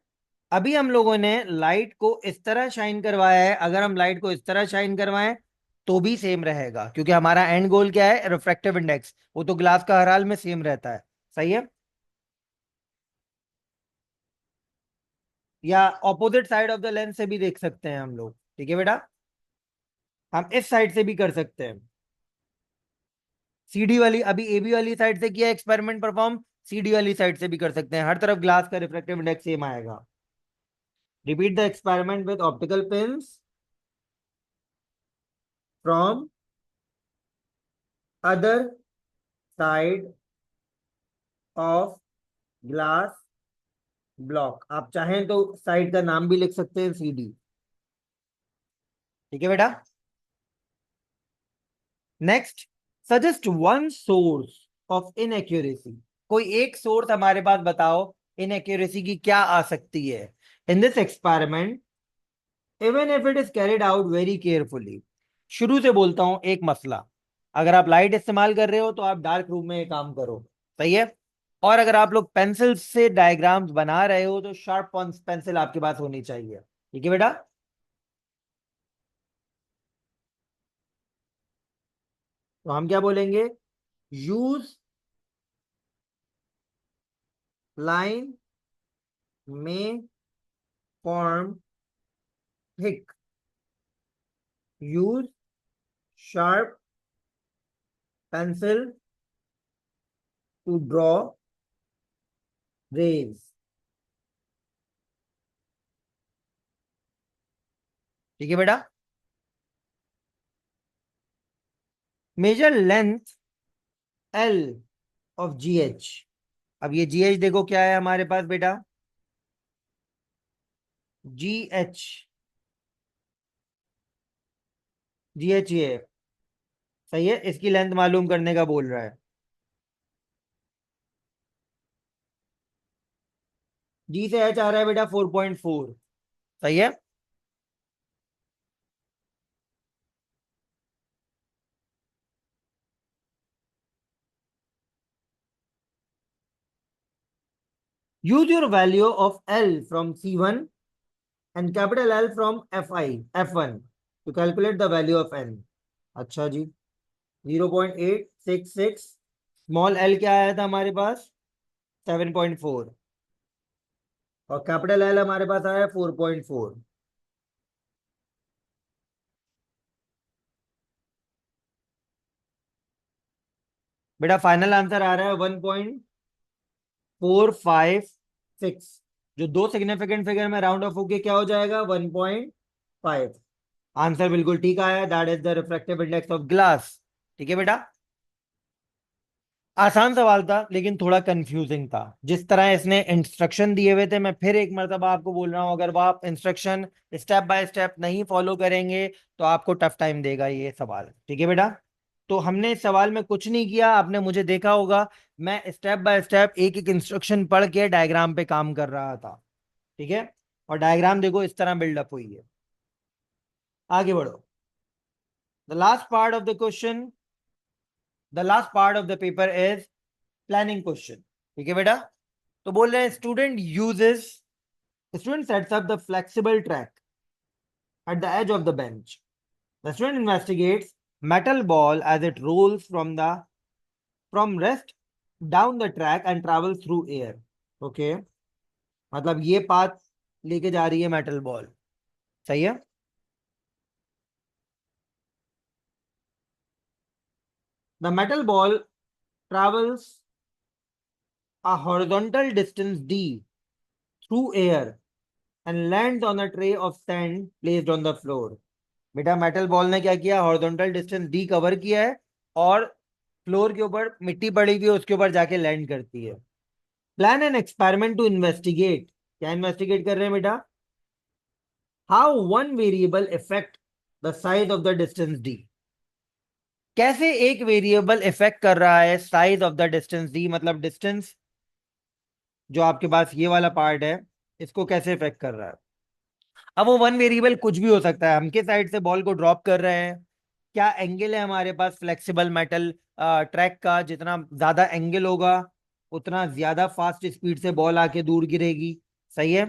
Speaker 1: अभी हम लोगों ने लाइट को इस तरह शाइन करवाया है, अगर हम लाइट को इस तरह शाइन करवाएं तो भी सेम रहेगा क्योंकि हमारा एंड गोल क्या है, रिफ्रैक्टिव इंडेक्स. वो तो ग्लास का हर हाल में सेम रहता है. सही है. या opposite side of the lens से भी देख सकते हैं हम लोग. ठीक है बेटा. हम इस साइड से भी कर सकते हैं. सीडी वाली अभी एबी वाली साइड से किया एक्सपेरिमेंट परफॉर्म, सीडी वाली साइड से भी कर सकते हैं. हर तरफ ग्लास का रिफ्रैक्टिव इंडेक्स सेम आएगा. Repeat the experiment with optical pins from other side of glass block. आप चाहें तो साइड का नाम भी लिख सकते हैं सीडी. ठीक है बेटा. Next, suggest one source of inaccuracy. कोई एक सोर्स हमारे पास बताओ इनएक्यूरेसी की क्या आ सकती है in this experiment even if it is carried out very carefully. शुरू से बोलता हूं एक मसला, अगर आप लाइट इस्तेमाल कर रहे हो तो आप डार्क रूम में ये काम करो. सही है. और अगर आप लोग पेंसिल से डायग्राम्स बना रहे हो तो शार्प पेंसिल आपके पास होनी चाहिए. ठीक है बेटा. तो हम क्या बोलेंगे, यूज लाइन में form thick, use sharp pencil to draw rays. ठीक है बेटा. Measure length L of G H. अब ये जी एच देखो क्या है हमारे पास बेटा, जी एच. जी एच ये सही है, इसकी लेंथ मालूम करने का बोल रहा है. जी से एच आ रहा है बेटा 4.4. सही है. Use your value of L from C1 and capital L from F1 to calculate the value of n. अच्छा जी. 0.866. स्मॉल एल क्या आया था हमारे पास, 7.4. और कैपिटल एल हमारे पास आया 4.4. बेटा फाइनल आंसर आ रहा है 1.456. जो दो सिग्निफिकेंट फिगर में राउंड ऑफ होके क्या हो जाएगा, 1.5. आंसर बिल्कुल ठीक आया. That is the refractive index of glass. ठीक है बेटा. आसान सवाल था लेकिन थोड़ा कंफ्यूजिंग था. जिस तरह इसने इंस्ट्रक्शन दिए हुए थे, मैं फिर एक मरतबा आपको बोल रहा हूं, अगर वो आप इंस्ट्रक्शन स्टेप बाय स्टेप नहीं फॉलो करेंगे तो आपको टफ टाइम देगा ये सवाल. ठीक है बेटा. तो हमने इस सवाल में कुछ नहीं किया, आपने मुझे देखा होगा मैं स्टेप बाय स्टेप एक एक इंस्ट्रक्शन पढ़ के डायग्राम पे काम कर रहा था. ठीक है. और डायग्राम देखो इस तरह बिल्डअप हुई है. आगे बढ़ो. The last part of the question, the last part of the paper is planning question. ठीक है बेटा. तो बोल रहे हैं student sets up the flexible track at the edge of the bench. The student investigates metal ball as it rolls from rest down the track and travels through air. Okay, मतलब ये path लेके जा रही है metal ball, सही है। The metal ball travels a horizontal distance d through air and lands on a tray of sand placed on the floor. बेटा metal ball ने क्या किया, हॉरिजॉन्टल डिस्टेंस डी कवर किया है और फ्लोर के ऊपर मिट्टी पड़ी हुई है उसके ऊपर जाके लैंड करती है। Plan an experiment to investigate, क्या इन्वेस्टिगेट कर रहे हैं बेटा, how one variable effect the size of the distance D. कैसे एक वेरिएबल इफेक्ट कर रहा है size of the distance D, मतलब डिस्टेंस जो आपके पास ये वाला पार्ट है इसको कैसे इफेक्ट कर रहा है। अब वो वन वेरिएबल कुछ भी हो सकता है, हम किस साइड से बॉल को ड्रॉप कर रहे हैं, क्या एंगल है हमारे पास फ्लेक्सिबल मेटल ट्रैक का, जितना ज्यादा एंगल होगा उतना ज्यादा फास्ट स्पीड से बॉल आके दूर गिरेगी, सही है।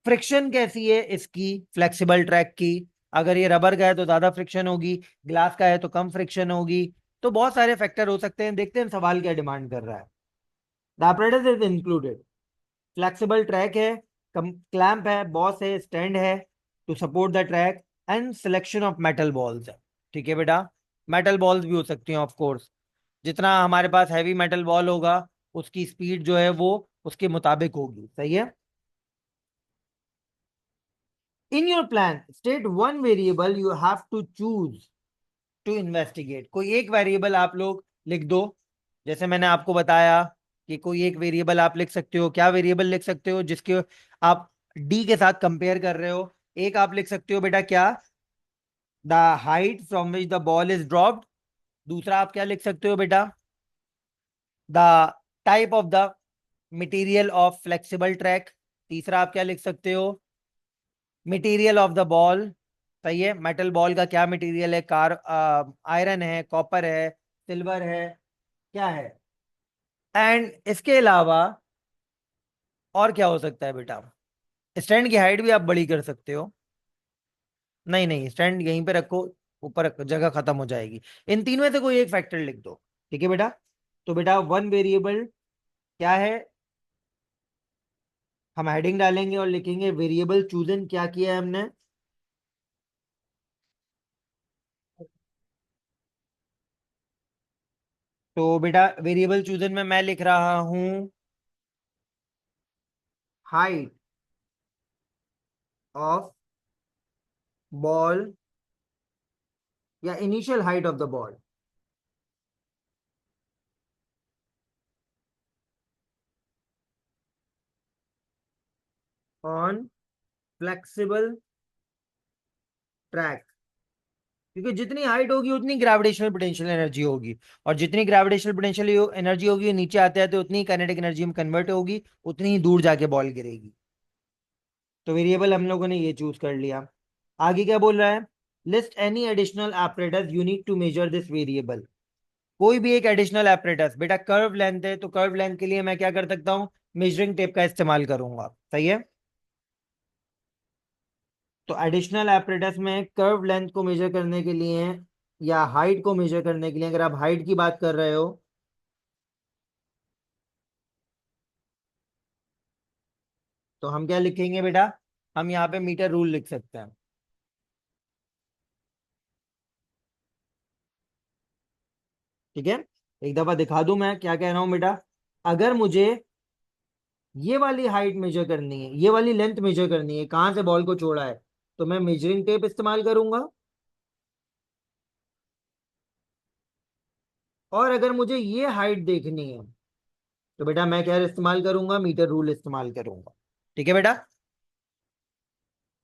Speaker 1: फ्रिक्शन कैसी है इसकी फ्लेक्सिबल ट्रैक की, अगर ये रबर का है तो ज्यादा फ्रिक्शन होगी, ग्लास का है तो कम फ्रिक्शन होगी। तो बहुत सारे फैक्टर हो सकते हैं, देखते हैं सवाल क्या डिमांड कर रहा है। The apparatus is included, flexible track है, क्लैंप है, बॉस है, स्टैंड है to support the track and selection of metal balls है। ठीक है बेटा, मेटल बॉल्स भी हो सकती हैं ऑफ कोर्स, जितना हमारे पास हैवी मेटल बॉल होगा उसकी स्पीड जो है वो उसके मुताबिक होगी, सही है। In your plan state one variable you have to choose to investigate, कोई एक वेरिएबल आप लोग लिख दो। जैसे मैंने आपको बताया कि कोई एक वेरिएबल आप लिख सकते हो, क्या वेरिएबल लिख सकते हो जिसके आप डी के साथ कंपेयर कर रहे हो। एक आप लिख सकते हो बेटा क्या, the height from which the ball is dropped. दूसरा आप क्या लिख सकते हो बेटा, the type of the material of flexible track. तीसरा आप क्या लिख सकते हो, मटेरियल ऑफ द बॉल, सही है, मेटल बॉल का क्या मटेरियल है, आयरन है, कॉपर है, सिल्वर है, क्या है। एंड इसके अलावा और क्या हो सकता है बेटा, स्टैंड की हाइट भी आप बड़ी कर सकते हो। नहीं नहीं, स्टैंड यहीं पे रखो, ऊपर रखो, जगह खत्म हो जाएगी। इन तीन में से कोई एक फैक्टर लिख दो, ठीक है बेटा। तो बेटा वन वेरिएबल क्या है, हम हेडिंग डालेंगे और लिखेंगे वेरिएबल चूजन, क्या किया है हमने। तो बेटा वेरिएबल चूजन में मैं लिख रहा हूं हाइट ऑफ बॉल या initial height of the ball on flexible track, क्योंकि जितनी हाइट होगी उतनी ग्रेविटेशनल पोटेंशियल एनर्जी होगी, और जितनी ग्रेविटेशनल पोटेंशियल एनर्जी होगी नीचे आते आते उतनी काइनेटिक एनर्जी में कन्वर्ट होगी, उतनी ही दूर जाके बॉल गिरेगी। तो वेरिएबल हम लोगों ने ये चूज कर लिया। आगे क्या बोल रहा है, list any additional apparatus you need to measure this variable. कोई भी एक एडिशनल एपरेटस, बेटा कर्व लेंथ है तो कर्व लेंथ के लिए मैं क्या कर सकता हूँ, मेजरिंग टेप का इस्तेमाल करूंगा, सही है। तो एडिशनल एपरेटस में कर्व लेंथ को मेजर करने के लिए या हाइट को मेजर करने के लिए, अगर आप हाइट की बात कर रहे हो तो हम क्या लिखेंगे बेटा, हम यहाँ पे मीटर रूल लिख सकते हैं, ठीक है। एक दफा दिखा दूं मैं क्या कह रहा हूं बेटा, अगर मुझे ये वाली हाइट मेजर करनी है, ये वाली लेंथ मेजर करनी है, कहां से बॉल को छोड़ा है, तो मैं मेजरिंग टेप इस्तेमाल करूंगा। और अगर मुझे ये हाइट देखनी है तो बेटा मैं क्या इस्तेमाल करूंगा, मीटर रूल इस्तेमाल करूंगा, ठीक है बेटा।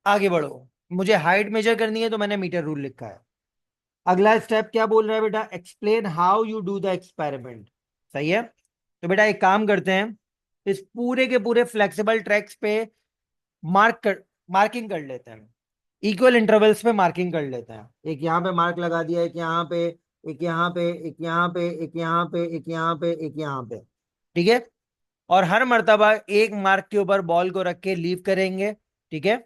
Speaker 1: आगे बढ़ो, मुझे हाइट मेजर करनी है तो मैंने मीटर रूल लिखा है। अगला स्टेप क्या बोल रहा है बेटा, explain how you do the experiment, सही है। तो बेटा एक काम करते हैं, इस पूरे के पूरे फ्लेक्सिबल ट्रैक्स पे मार्किंग कर लेते हैं, इक्वल इंटरवल्स पे मार्किंग कर लेते हैं। एक यहाँ पे मार्क लगा दिया, एक यहाँ पे, एक यहाँ पे, एक यहाँ पे, एक यहाँ पे, एक यहाँ पे, एक यहाँ पे, ठीक है। और हर मर्तबा एक मार्क के ऊपर बॉल को रख के लीव करेंगे, ठीक है।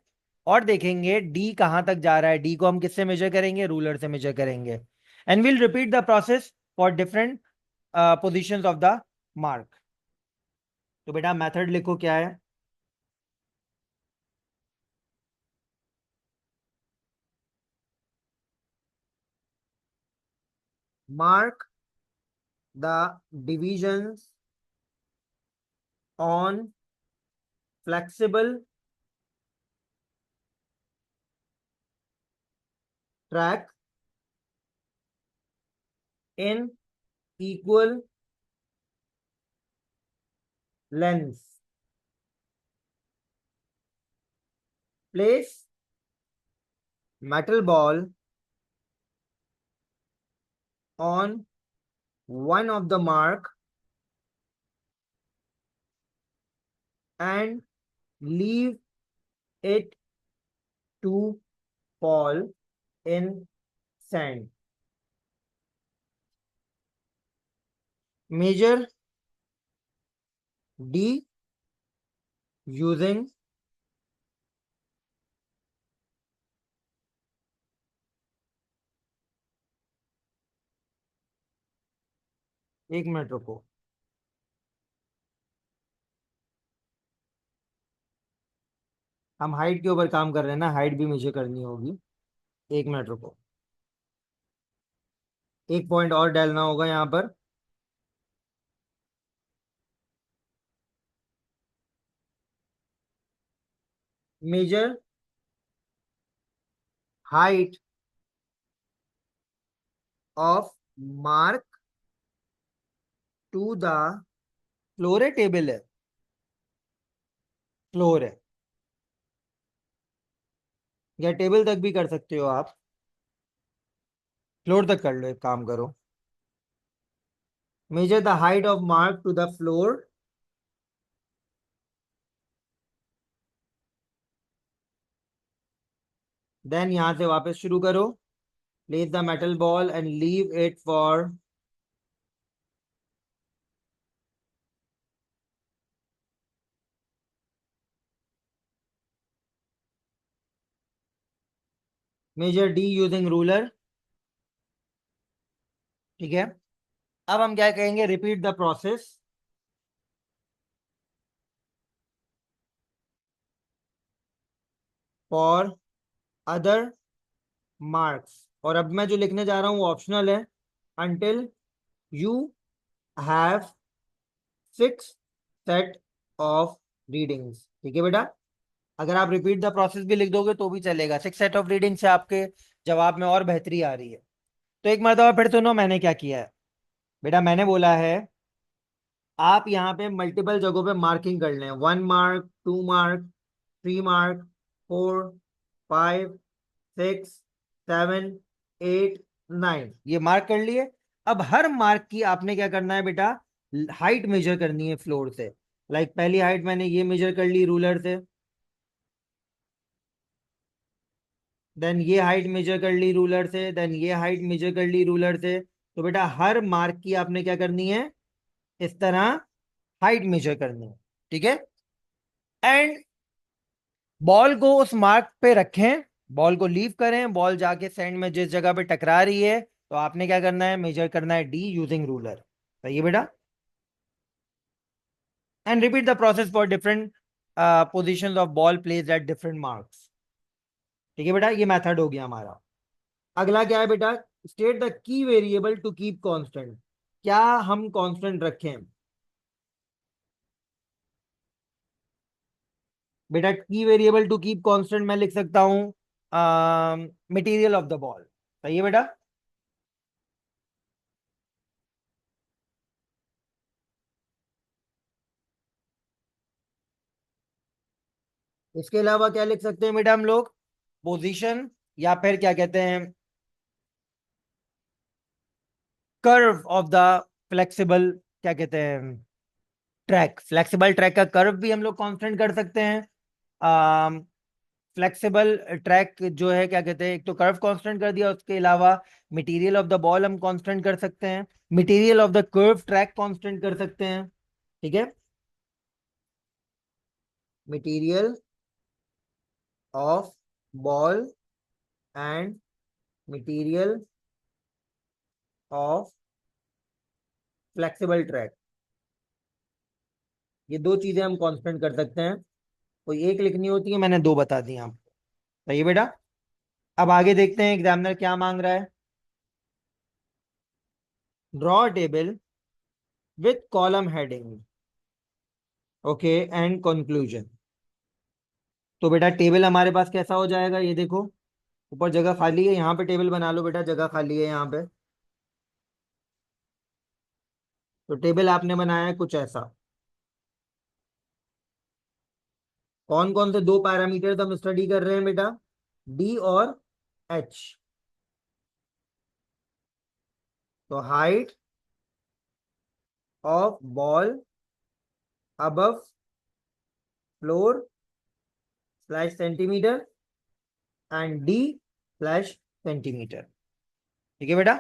Speaker 1: और देखेंगे डी कहां तक जा रहा है। डी को हम किससे मेजर करेंगे, रूलर से मेजर करेंगे। And will repeat the process for different position of the mark. तो बेटा मेथड लिखो क्या है। Mark the divisions on flexible track in equal lengths. Place metal ball on one of the mark and leave it to fall in sand. Measure D using एक minute रुको, हम height के ऊपर काम कर रहे हैं ना, हाइट भी मुझे करनी होगी। एक मिनट रुको, एक पॉइंट और डालना होगा यहाँ पर। Measure height of mark to the floor है, टेबल है, फ्लोर है, या टेबल तक भी कर सकते हो आप, फ्लोर तक कर लो, एक काम करो। Measure the height of mark to the floor then यहां से वापस शुरू करो। Place the metal ball and leave it for measure D using ruler. ठीक है, अब हम क्या कहेंगे, repeat the process for other marks. और अब मैं जो लिखने जा रहा हूं वो ऑप्शनल है। Until you have 6 set of readings. ठीक है बेटा, अगर आप रिपीट द प्रोसेस भी लिख दोगे तो भी चलेगा। 6 सेट ऑफ रीडिंग से आपके जवाब में और बेहतरी आ रही है। तो एक मरतबा फिर सुनो मैंने क्या किया है। बेटा मैंने बोला है आप यहाँ पे मल्टीपल जगहों पे मार्किंग कर लें, 1 मार्क, 2 मार्क, 3 मार्क, 4, 5, 6, 7, 8, 9, ये मार्क कर लिए। अब हर मार्क की आपने क्या करना है बेटा, हाइट मेजर करनी है फ्लोर से। लाइक पहली हाइट मैंने ये मेजर कर ली रूलर से, देन ये हाइट मेजर कर ली रूलर से, देन ये हाइट मेजर कर ली रूलर से। तो बेटा हर मार्क की आपने क्या करनी है, इस तरह हाइट मेजर करनी है। ठीक है, एंड बॉल को उस मार्क पे रखें, बॉल को लीव करें, बॉल जाके सैंड में जिस जगह पे टकरा रही है तो आपने क्या करना है, मेजर करना है डी यूजिंग रूलर। सही है बेटा, and repeat the process for different position of ball placed at different marks. ठीक है बेटा, ये मेथड हो गया हमारा। अगला क्या है बेटा, state the key variable to keep constant. क्या हम कांस्टेंट रखें बेटा, की वेरिएबल टू कीप कांस्टेंट मैं लिख सकता हूं मटेरियल ऑफ द बॉल। सही है बेटा, इसके अलावा क्या लिख सकते हैं बेटा हम लोग, पोजीशन, या फिर क्या कहते हैं, कर्व ऑफ द फ्लेक्सिबल, क्या कहते हैं, ट्रैक, फ्लेक्सिबल ट्रैक का कर्व भी हम लोग कांस्टेंट कर सकते हैं। फ्लेक्सिबल ट्रैक जो है क्या कहते हैं, एक तो कर्व कांस्टेंट कर दिया, उसके अलावा मटेरियल ऑफ द बॉल हम कांस्टेंट कर सकते हैं, material of the curve track constant कर सकते हैं। ठीक है, material of ball and material of flexible track। ये दो चीजें हम कांस्टेंट कर सकते हैं, कोई एक लिखनी होती है, मैंने दो बता दी आपको। सही है बेटा। अब आगे देखते हैं एग्जामिनर क्या मांग रहा है। Draw table with column heading, okay, and conclusion. तो बेटा टेबल हमारे पास कैसा हो जाएगा, ये देखो ऊपर जगह खाली है, यहाँ पे टेबल बना लो बेटा, जगह खाली है यहाँ पे। तो टेबल आपने बनाया है कुछ ऐसा। कौन कौन से दो पैरामीटर हम स्टडी कर रहे हैं बेटा, डी और एच। तो height of ball above floor slash centimetre and D slash centimetre. ठीक है बेटा।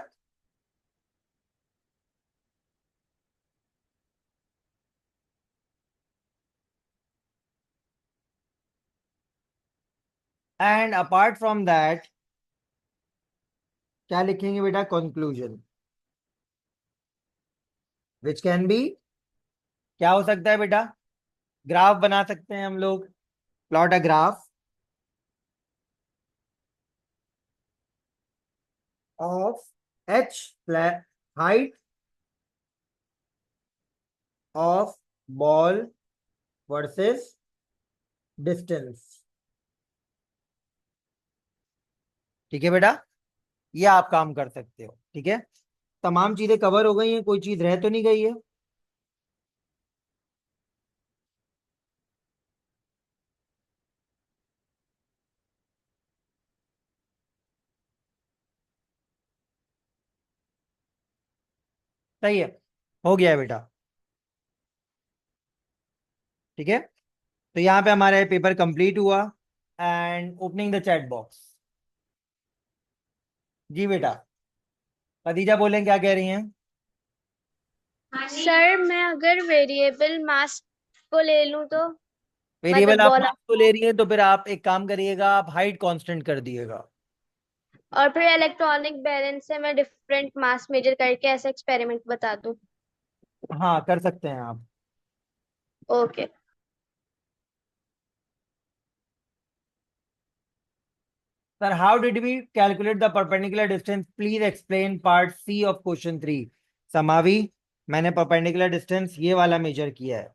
Speaker 1: एंड अपार्ट फ्रॉम दैट क्या लिखेंगे बेटा, कंक्लूजन, विच कैन बी, क्या हो सकता है बेटा, ग्राफ बना सकते हैं हम लोग, plot a graph of H height of ball versus distance. ठीक है बेटा, ये आप काम कर सकते हो। ठीक है, तमाम चीजें कवर हो गई हैं, कोई चीज रह तो नहीं गई है। सही है, हो गया है बेटा। ठीक है, तो यहाँ पे हमारा पेपर कंप्लीट हुआ। And opening the chat box. जी बेटा, खदीजा बोलें क्या कह रही हैं।
Speaker 2: सर मैं अगर वेरिएबल मास को ले लूं तो
Speaker 1: वेरिएबल
Speaker 2: मतलब
Speaker 1: आप
Speaker 2: बॉल
Speaker 1: मास को ले रही हैं, तो फिर आप एक काम करिएगा, आप हाइट कांस्टेंट कर दिएगा।
Speaker 2: और फिर इलेक्ट्रॉनिक बैलेंस से मैं डिफरेंट मास मेजर करके ऐसा एक्सपेरिमेंट बता दूं।
Speaker 1: हाँ कर सकते हैं आप।
Speaker 2: Okay.
Speaker 1: Sir how did we calculate the perpendicular distance, please explain part C of question 3। Samavi, मैंने परपेंडिकुलर डिस्टेंस ये वाला मेजर किया है।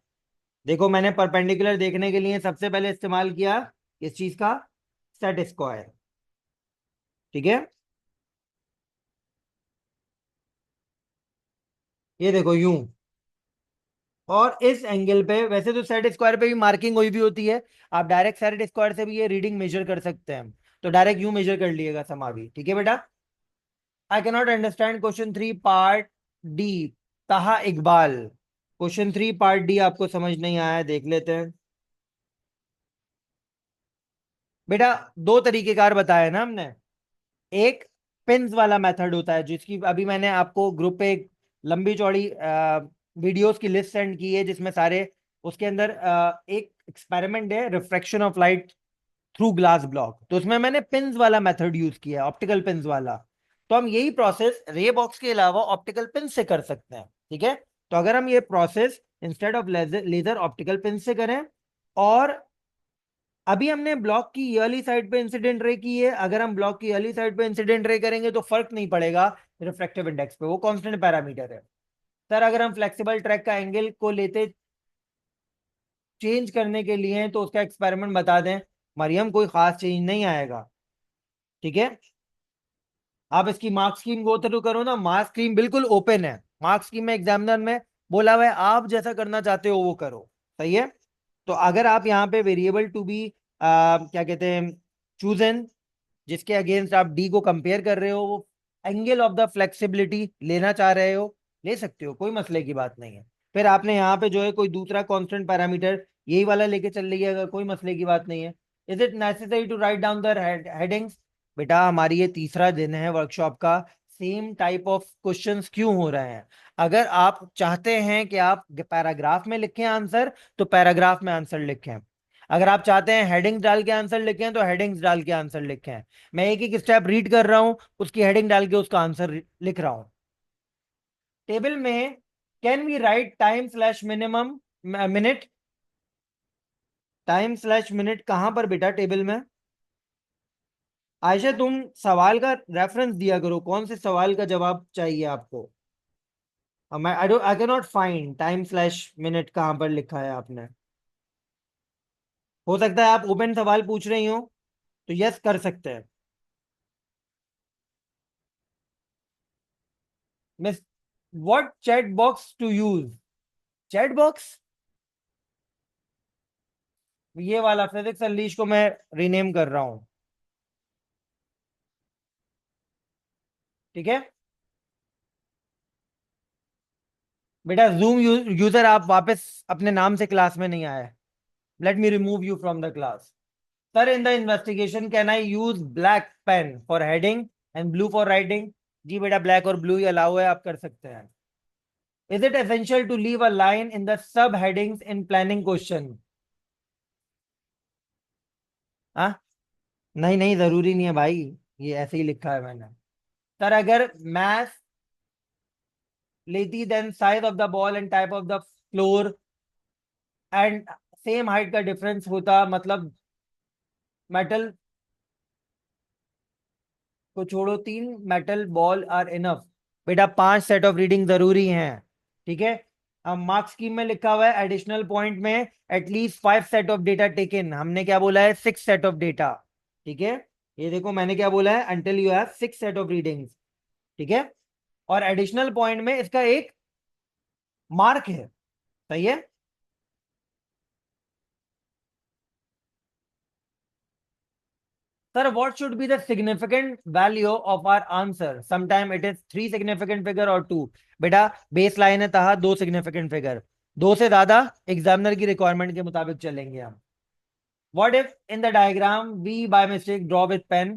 Speaker 1: देखो मैंने परपेंडिकुलर देखने के लिए सबसे पहले इस्तेमाल किया इस चीज का, सेट स्क्वायर। ठीक है, ये देखो यूं, और इस एंगल पे वैसे तो सेट स्क्वायर पे भी मार्किंग हुई भी होती है, आप डायरेक्ट सेट स्क्वायर से भी ये रीडिंग मेजर कर सकते हैं। तो डायरेक्ट यूं मेजर कर लिएगा समावी। ठीक है बेटा। I cannot understand question 3 part D, ताहा इकबाल। क्वेश्चन 3 पार्ट डी आपको समझ नहीं आया, देख लेते हैं बेटा। दो तरीकेकार बताया ना हमने, एक पिंस वाला मेथड होता है, जिसकी अभी मैंने आपको ग्रुप पे एक लंबी चौड़ी वीडियोस की लिस्ट सेंड की है, जिसमें सारे, उसके अंदर एक एक्सपेरिमेंट है refraction of light through glass block, तो उसमें मैंने पिंस वाला मेथड यूज किया है, ऑप्टिकल पिंस वाला। तो हम यही प्रोसेस रे बॉक्स के अलावा ऑप्टिकल पिन से कर सकते हैं। ठीक है, तो अगर हम ये process instead of laser optical pin से करें, और अभी हमने ब्लॉक की ईयरली साइड पे इंसिडेंट रे की है, अगर हम ब्लॉक की ईयरली साइड पे इंसिडेंट रे करेंगे तो फर्क नहीं पड़ेगा रिफ्रैक्टिव इंडेक्स पे, वो कांस्टेंट पैरामीटर है। सर अगर हम फ्लेक्सिबल ट्रैक का एंगल को लेते चेंज करने के लिए तो उसका एक्सपेरिमेंट बता दें, मरियम कोई खास चेंज नहीं आएगा। ठीक है, आप इसकी मार्क्स स्कीम गो थ्रू करो ना, मार्क्स स्कीम बिल्कुल ओपन है, मार्क्स स्कीम में एग्जामिनर में बोला हुआ है आप जैसा करना चाहते हो वो करो। सही है, तो अगर आप यहाँ पे वेरिएबल टू बी क्या कहते हैं चूजन, जिसके अगेंस्ट आप डी को कंपेयर कर रहे हो, वो एंगल ऑफ द फ्लेक्सिबिलिटी लेना चाह रहे हो, ले सकते हो, कोई मसले की बात नहीं है। फिर आपने यहाँ पे जो है कोई दूसरा कांस्टेंट पैरामीटर यही वाला लेके चल लीजिएगा, कोई मसले की बात नहीं है। Is it necessary to write down the headings. बेटा हमारी ये तीसरा दिन है वर्कशॉप का, सेम टाइप ऑफ क्वेश्चंस क्यों हो रहे हैं। अगर आप चाहते हैं कि आप पैराग्राफ में लिखें आंसर, तो पैराग्राफ में आंसर लिखें। अगर आप चाहते हैं हेडिंग्स डाल के आंसर लिखें तो हेडिंग्स डाल के आंसर लिखें। मैं एक एक स्टेप रीड कर रहा हूं, उसकी हेडिंग डाल के उसका आंसर लिख रहा हूं। टेबल में can we write time slash minimum minute, time slash minute कहां पर बेटा टेबल में? आयशा तुम सवाल का रेफरेंस दिया करो, कौन से सवाल का जवाब चाहिए आपको? मैं I can not find time slash minute कहां पर लिखा है आपने। हो सकता है आप ओपन सवाल पूछ रही हो, तो यस कर सकते हैं। Miss, what chat box to use? Chat box, ये वाला फिजिक्स अनलीश को मैं रीनेम कर रहा हूं, ठीक है बेटा। जूम यूजर आप वापस अपने नाम से क्लास में नहीं आए। Let me remove you from the class. Sir in the investigation can I use black pen for heading and blue for writing? जी बेटा, ब्लैक और ब्लू ही अलाउ है, आप कर सकते हैं। Is it essential to leave a line in the sub headings in planning question? हाँ, नहीं नहीं जरूरी नहीं है भाई, ये ऐसे ही लिखा है मैंने। सर अगर मैथ लेती then size of the ball and type of the floor and same height का डिफरेंस होता, मतलब मेटल को छोड़ो, 3 मेटल बॉल आर इनफ। बेटा 5 सेट ऑफ रीडिंग जरूरी हैं, ठीक है। अब मार्क्स स्कीम में लिखा हुआ है एडिशनल पॉइंट में at least 5 set of data taken, हमने क्या बोला है 6 सेट ऑफ डेटा, ठीक है। ये देखो मैंने क्या बोला है, until you have 6 set of readings, ठीक है। और एडिशनल पॉइंट में इसका एक मार्क है, सही है। Sir, what should be the significant value of our answer? Sometime it is 3 significant figure or 2. बेटा बेस लाइन है तहा 2 significant figure, 2 से ज्यादा एग्जामिनर की रिक्वायरमेंट के मुताबिक चलेंगे हम। What if in the diagram we by mistake draw with pen?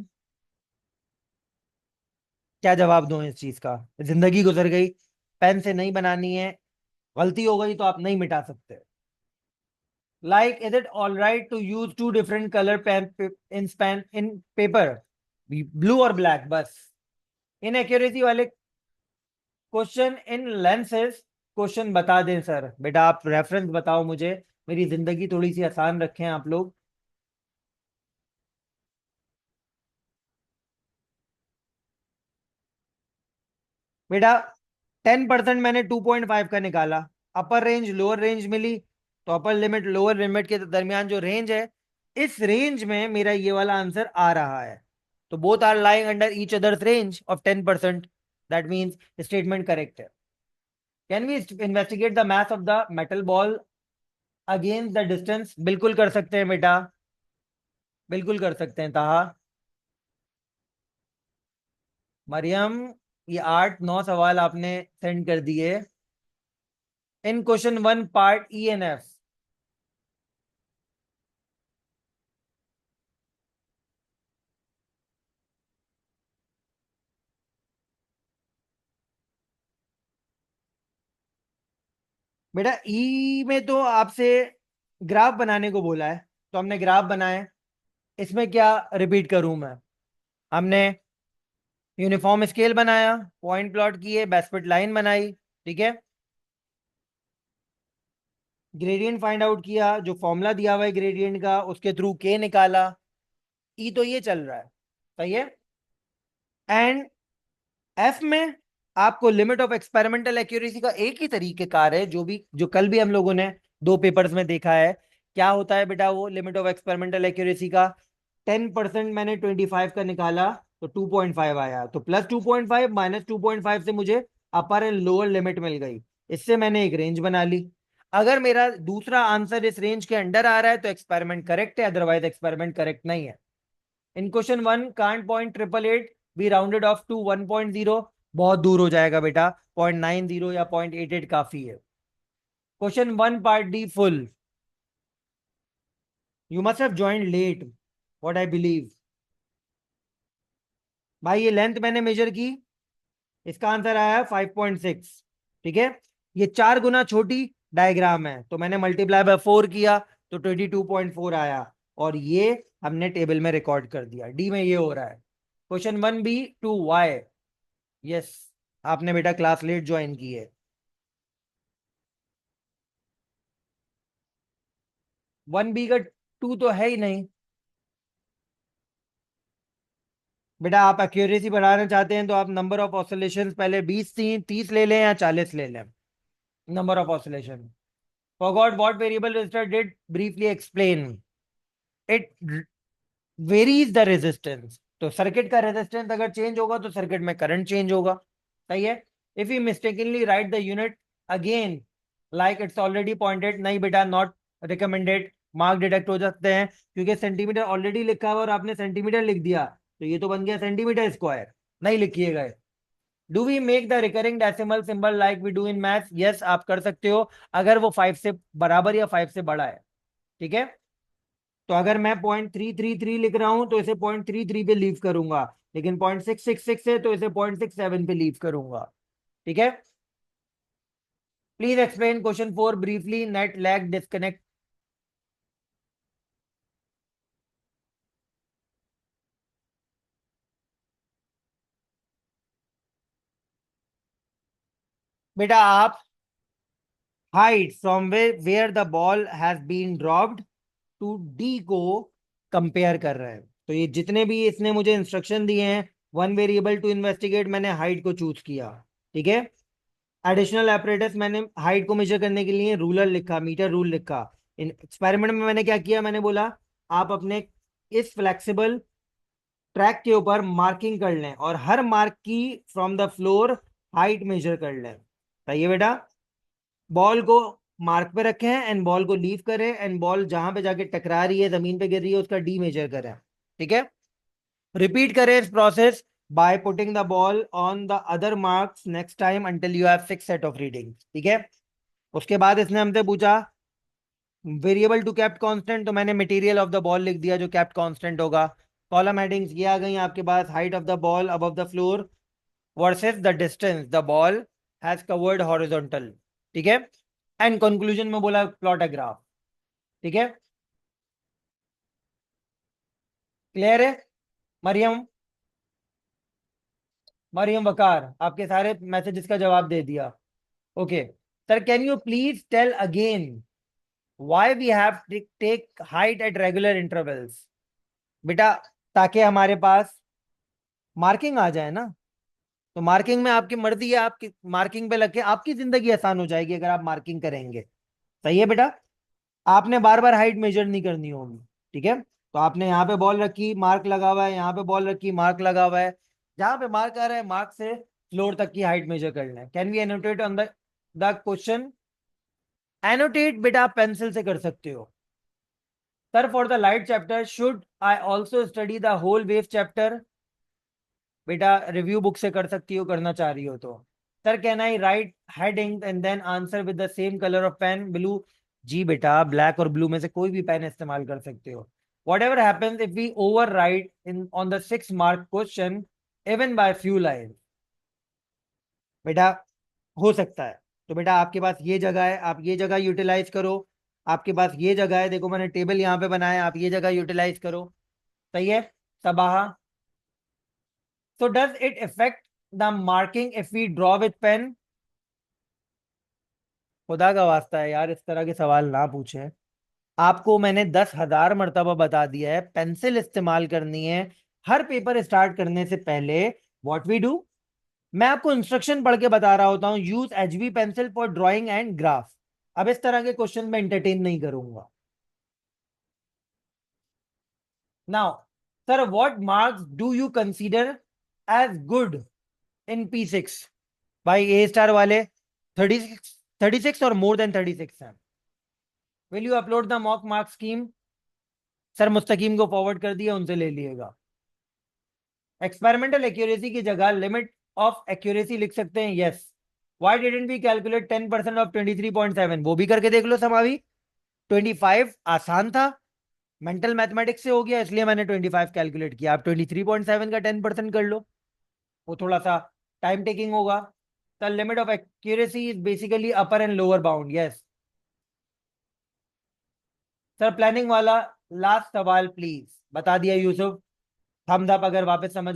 Speaker 1: क्या जवाब दूं इस चीज का? जिंदगी गुजर गई, पेन से नहीं बनानी है, गलती हो गई तो आप नहीं मिटा सकते। Like, is it all right to use 2 different color pen in span in paper? Blue और black बस। इनएक्यूरेसी वाले क्वेश्चन इन लेंसेज, क्वेश्चन बता दें सर। बेटा आप रेफरेंस बताओ मुझे, मेरी जिंदगी थोड़ी सी आसान रखें आप लोग। बेटा 10% मैंने 2.5 का निकाला, अपर रेंज लोअर रेंज मिली, तो अपर लिमिट लोअर लिमिट के दरमियान जो रेंज है, इस रेंज में मेरा ये वाला आंसर आ रहा है। तो both are lying under each others range of 10%, that means statement correct है। Can we investigate the mass of the metal ball against the distance? बिल्कुल कर सकते हैं बेटा, बिल्कुल कर सकते हैं ताहा। मरियम, ये 8 9 सवाल आपने सेंड कर दिए in question 1 part E N F. बेटा ई में तो आपसे ग्राफ बनाने को बोला है, तो हमने ग्राफ बनाए। इसमें क्या रिपीट करूं मैं? हमने यूनिफॉर्म स्केल बनाया, पॉइंट प्लॉट किए, बेस्पेट लाइन बनाई, ठीक है। ग्रेडियंट फाइंड आउट किया, जो फॉर्मूला दिया हुआ है ग्रेडियंट का उसके थ्रू के निकाला। ई तो ये चल रहा है, सही है। एंड एफ में आपको लिमिट ऑफ एक्सपेरिमेंटल एक्यूरेसी का एक ही तरीकेकार है, जो कल भी हम लोगों ने 2 पेपर्स में देखा है। क्या होता है बेटा वो लिमिट ऑफ एक्सपेरिमेंटल एक्यूरेसी का? 10% मैंने 25 का निकाला तो 2.5 आया, तो +2.5 -2.5 से मुझे अपर एंड लोअर लिमिट मिल गई। इससे मैंने एक रेंज बना ली। अगर मेरा दूसरा आंसर इस रेंज के अंडर आ रहा है तो एक्सपेरिमेंट करेक्ट है, अदरवाइज एक्सपेरिमेंट करेक्ट नहीं है। In question 1 can't point 888 be rounded off to 1.0? बहुत दूर हो जाएगा बेटा, 0.90 या 0.88 काफी है। Question 1 part D full, you must have joined late what I believe. भाई ये लेंथ मैंने मेजर की, इसका आंसर आया 5.6, ठीक है। ये 4 गुना छोटी डायग्राम है, तो मैंने मल्टीप्लाई बाय 4 किया, तो 22.4 आया, और ये हमने टेबल में रिकॉर्ड कर दिया। डी में ये हो रहा है। Question 1B to Y. Yes, आपने बेटा क्लास लेट ज्वाइन की है। 1B का 2 तो है ही नहीं बेटा। आप एक्यूरेसी बढ़ाना चाहते हैं तो आप नंबर ऑफ ऑसिलेशंस पहले 20 30 ले लें या 40 ले लें। Number of oscillation. Forgot what variable resistor did briefly explain. It varies the resistance. तो सर्किट का रेजिस्टेंस अगर चेंज होगा तो सर्किट में करंट चेंज होगा। सही है। If you mistakenly right the unit again like it's already pointed, नहीं बेटा, नॉट रिकमेंडेड, मार्क डिडक्ट हो सकते हैं, क्योंकि सेंटीमीटर ऑलरेडी लिखा हुआ और आपने सेंटीमीटर लिख दिया, तो ये तो बन गया सेंटीमीटर स्क्वायर। नहीं लिखिएगा। Do we make the recurring decimal symbol like we do in maths? Yes, आप कर सकते हो, अगर वो 5 से बराबर या 5 से बड़ा है। ठीक है। तो अगर मैं 0.333 लिख रहा हूं तो इसे 0.33 पे लीव करूंगा, लेकिन 0.666 है तो इसे 0.67 पे लीव करूंगा। ठीक है। Please explain question 4 briefly. Net lag disconnect. बेटा आप height from where the ball has been dropped to D को कंपेयर कर रहे हैं। तो ये जितने भी इसने मुझे इंस्ट्रक्शन दिए हैं, वन वेरिएबल टू इन्वेस्टिगेट, मैंने हाइट को चूज किया। ठीक है। एडिशनल apparatus, मैंने हाइट को मेजर करने के लिए रूलर लिखा, मीटर रूल लिखा। इन एक्सपेरिमेंट में मैंने क्या किया, मैंने बोला आप अपने इस फ्लेक्सिबल ट्रैक के ऊपर मार्किंग कर लें और हर मार्क की from the floor height measure कर लें। सही है बेटा। बॉल को मार्क पे रखें एंड बॉल को लीव करें, एंड बॉल जहां पे जाके टकरा रही है, जमीन पे गिर रही है, उसका डी मेजर करें। ठीक है। रिपीट करें इस process by putting the ball on the other marks next time until you have 6 set of reading. ठीक है। उसके बाद इसने हमसे पूछा वेरिएबल टू कैप्ट कांस्टेंट, तो मैंने मटेरियल ऑफ द बॉल लिख दिया जो कैप्ट कांस्टेंट होगा। कॉलम हेडिंग्स ये आ गई आपके पास, height of the ball above the floor versus the distance the ball has covered horizontal. ठीक है। एंड कंक्लूजन में बोला प्लॉट अ ग्राफ। ठीक है। क्लियर है। मरियम, मरियम वकार, आपके सारे मैसेजेस का जवाब दे दिया। Okay sir, can you please tell again why we have take height at regular intervals? बेटा ताकि हमारे पास मार्किंग आ जाए ना। तो मार्किंग में आपकी मर्जी है, आपकी मार्किंग पे लग के आपकी जिंदगी आसान हो जाएगी अगर आप मार्किंग करेंगे। सही है बेटा। आपने बार बार हाइट मेजर नहीं करनी होगी। ठीक है। तो आपने यहाँ पे बॉल रखी, मार्क लगा हुआ है, यहाँ पे बॉल रखी, मार्क लगा हुआ है, जहां पे मार्क आ रहा है मार्क से फ्लोर तक की हाइट मेजर करना है। Can we annotate on the question? Annotate बेटा आप पेंसिल से कर सकते हो। Sir for the light chapter should I also study the whole wave chapter? बेटा रिव्यू बुक से कर सकती हो, करना चाह रही हो तो। Sir can I write heading and then answer with the same colour of pen, blue? जी बेटा, ब्लैक और ब्लू में से कोई भी पेन इस्तेमाल कर सकते हो। Whatever happens if we overwrite in on the 6 mark question even by few line? बेटा हो सकता है। तो बेटा आपके पास ये जगह है, आप ये जगह यूटिलाइज करो। आपके पास ये जगह है, देखो मैंने टेबल यहाँ पे बनाया, आप ये जगह यूटिलाइज करो। सही है। सबाहा, so does it affect the marking if we draw with pen? खुदा का वास्ता है यार, इस तरह के सवाल ना पूछें। आपको मैंने 10,000 मर्तबा बता दिया है पेंसिल इस्तेमाल करनी है हर पेपर स्टार्ट करने से पहले। व्हाट वी डू, मैं आपको इंस्ट्रक्शन पढ़ के बता रहा होता हूँ, use HB pencil for drawing and graph. अब इस तरह के क्वेश्चन में एंटरटेन नहीं करूंगा। Now sir what marks do you consider as good in P6? भाई ए स्टार वाले 36 और मोर देन 36 हैं। Will you upload the mock mark scheme? Sir Mustaqeem को फॉरवर्ड कर दिया, उनसे ले लिएगा। एक्सपेरिमेंटल एक्यूरेसी की जगह लिमिट ऑफ एक्यूरेसी लिख सकते हैं। Yes. Why didn't we calculate 10% of 23.7? वो भी करके देख लो समावी। 25 आसान था, मेंटल मैथमेटिक्स से हो गया, इसलिए मैंने 25 कैलकुलेट किया। आप 23.7 का 10% कर लो, वो थोड़ा सा टाइम टेकिंग होगा। The limit of accuracy is basically upper and lower bound. Yes. Sir planning वाला लास्ट सवाल प्लीज, बता दिया यूसुफ। थम्स अप अगर वापस समझ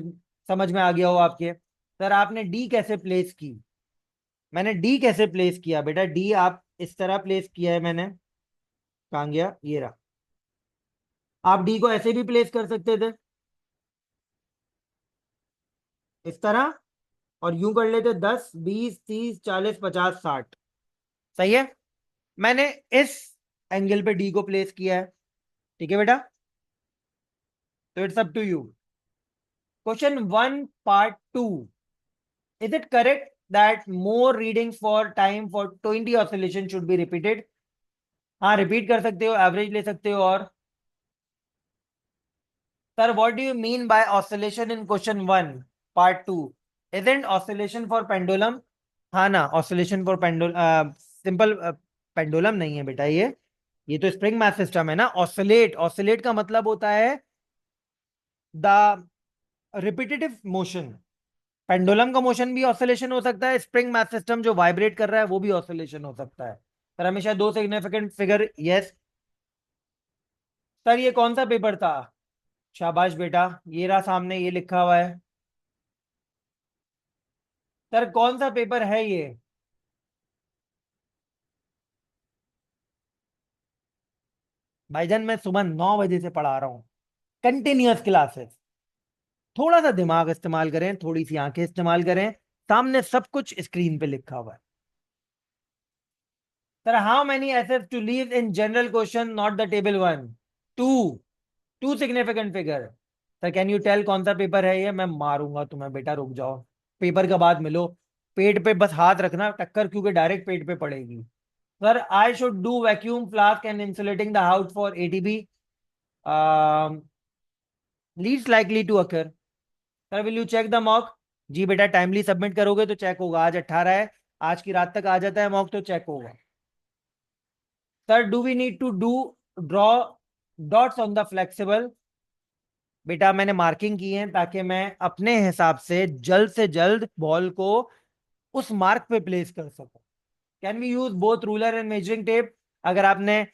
Speaker 1: समझ में आ गया हो आपके। सर आपने डी कैसे प्लेस की? मैंने डी कैसे प्लेस किया बेटा? डी आप इस तरह प्लेस किया है मैंने। कहाँ गया? ये रहा। आप डी को ऐसे भी प्लेस कर सकते थे, इस तरह, और यूं कर लेते 10 20 30 40 50 60। सही है। मैंने इस एंगल पे डी को प्लेस किया है। ठीक है बेटा, तो it's up to you. Question 1 part 2। Is it correct that more readings for time for 20 oscillation should be repeated? हाँ, रिपीट कर सकते हो, एवरेज ले सकते हो। और sir what do you mean by oscillation in question 1 part 2? Isn't oscillation for pendulum? हाँ ना, ऑसिलेशन फॉर पेंडुल सिंपल पेंडुलम नहीं है बेटा ये तो स्प्रिंग मैथ सिस्टम है ना। ऑसिलेट, ऑसिलेट का मतलब होता है द रिपीटेटिव मोशन। पेंडुलम का मोशन भी ऑसिलेशन हो सकता है, स्प्रिंग मैथ सिस्टम जो वाइब्रेट कर रहा है वो भी ऑसिलेशन हो सकता है। सर हमेशा दो सिग्निफिकेंट फिगर, यस। सर ये कौन सा पेपर था? शाबाश बेटा, ये रहा सामने, ये लिखा हुआ है। सर कौन सा पेपर है ये? भाईजान मैं सुबह 9 बजे से पढ़ा रहा हूँ, कंटिन्यूअस क्लासेस। थोड़ा सा दिमाग इस्तेमाल करें, थोड़ी सी आंखें इस्तेमाल करें, सामने सब कुछ स्क्रीन पे लिखा हुआ है। Sir how many assets to leave in general question not the table one? Two. Two significant figure. Sir can you tell कौन सा पेपर है ये? मैं मारूंगा तुम्हें बेटा, रुक जाओ, पेपर का बाद मिलो। पेट पे बस हाथ रखना, टक्कर क्योंकि डायरेक्ट पेट पे पड़ेगी। Sir I should do vacuum flask and insulating the house for ATB leads likely to occur. Sir will you check the mock? जी बेटा, टाइमली सबमिट करोगे तो चेक होगा। आज 18 है, आज की रात तक आ जाता है मॉक तो चेक होगा। Sir do we need to draw dots on the flexible? बेटा मैंने मार्किंग की है ताकि मैं अपने हिसाब से जल्द बॉल को उस मार्क पे प्लेस कर सकूं। Can we use both ruler and measuring tape? अगर आपने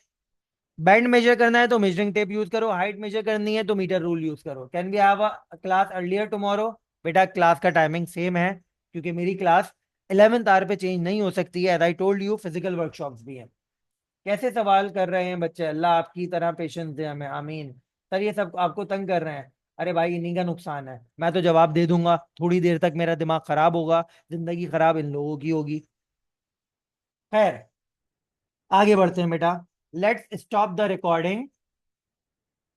Speaker 1: बैंड मेजर करना है तो मेजरिंग टेप यूज करो, हाइट मेजर करनी है तो मीटर रूल यूज करो। Can we have a class earlier tomorrow? बेटा क्लास का टाइमिंग सेम है, क्योंकि मेरी क्लास 11th आवर पे चेंज नहीं हो सकती है। As I told you, physical workshops भी हैं। कैसे सवाल कर रहे हैं बच्चे, अल्लाह आपकी तरह पेशेंस दे हमें, आमीन। सर ये सब आपको तंग कर रहे हैं? अरे भाई इन्हीं का नुकसान है, मैं तो जवाब दे दूंगा, थोड़ी देर तक मेरा दिमाग खराब होगा, जिंदगी खराब इन लोगों की होगी। खैर, आगे बढ़ते हैं बेटा। Let's stop the recording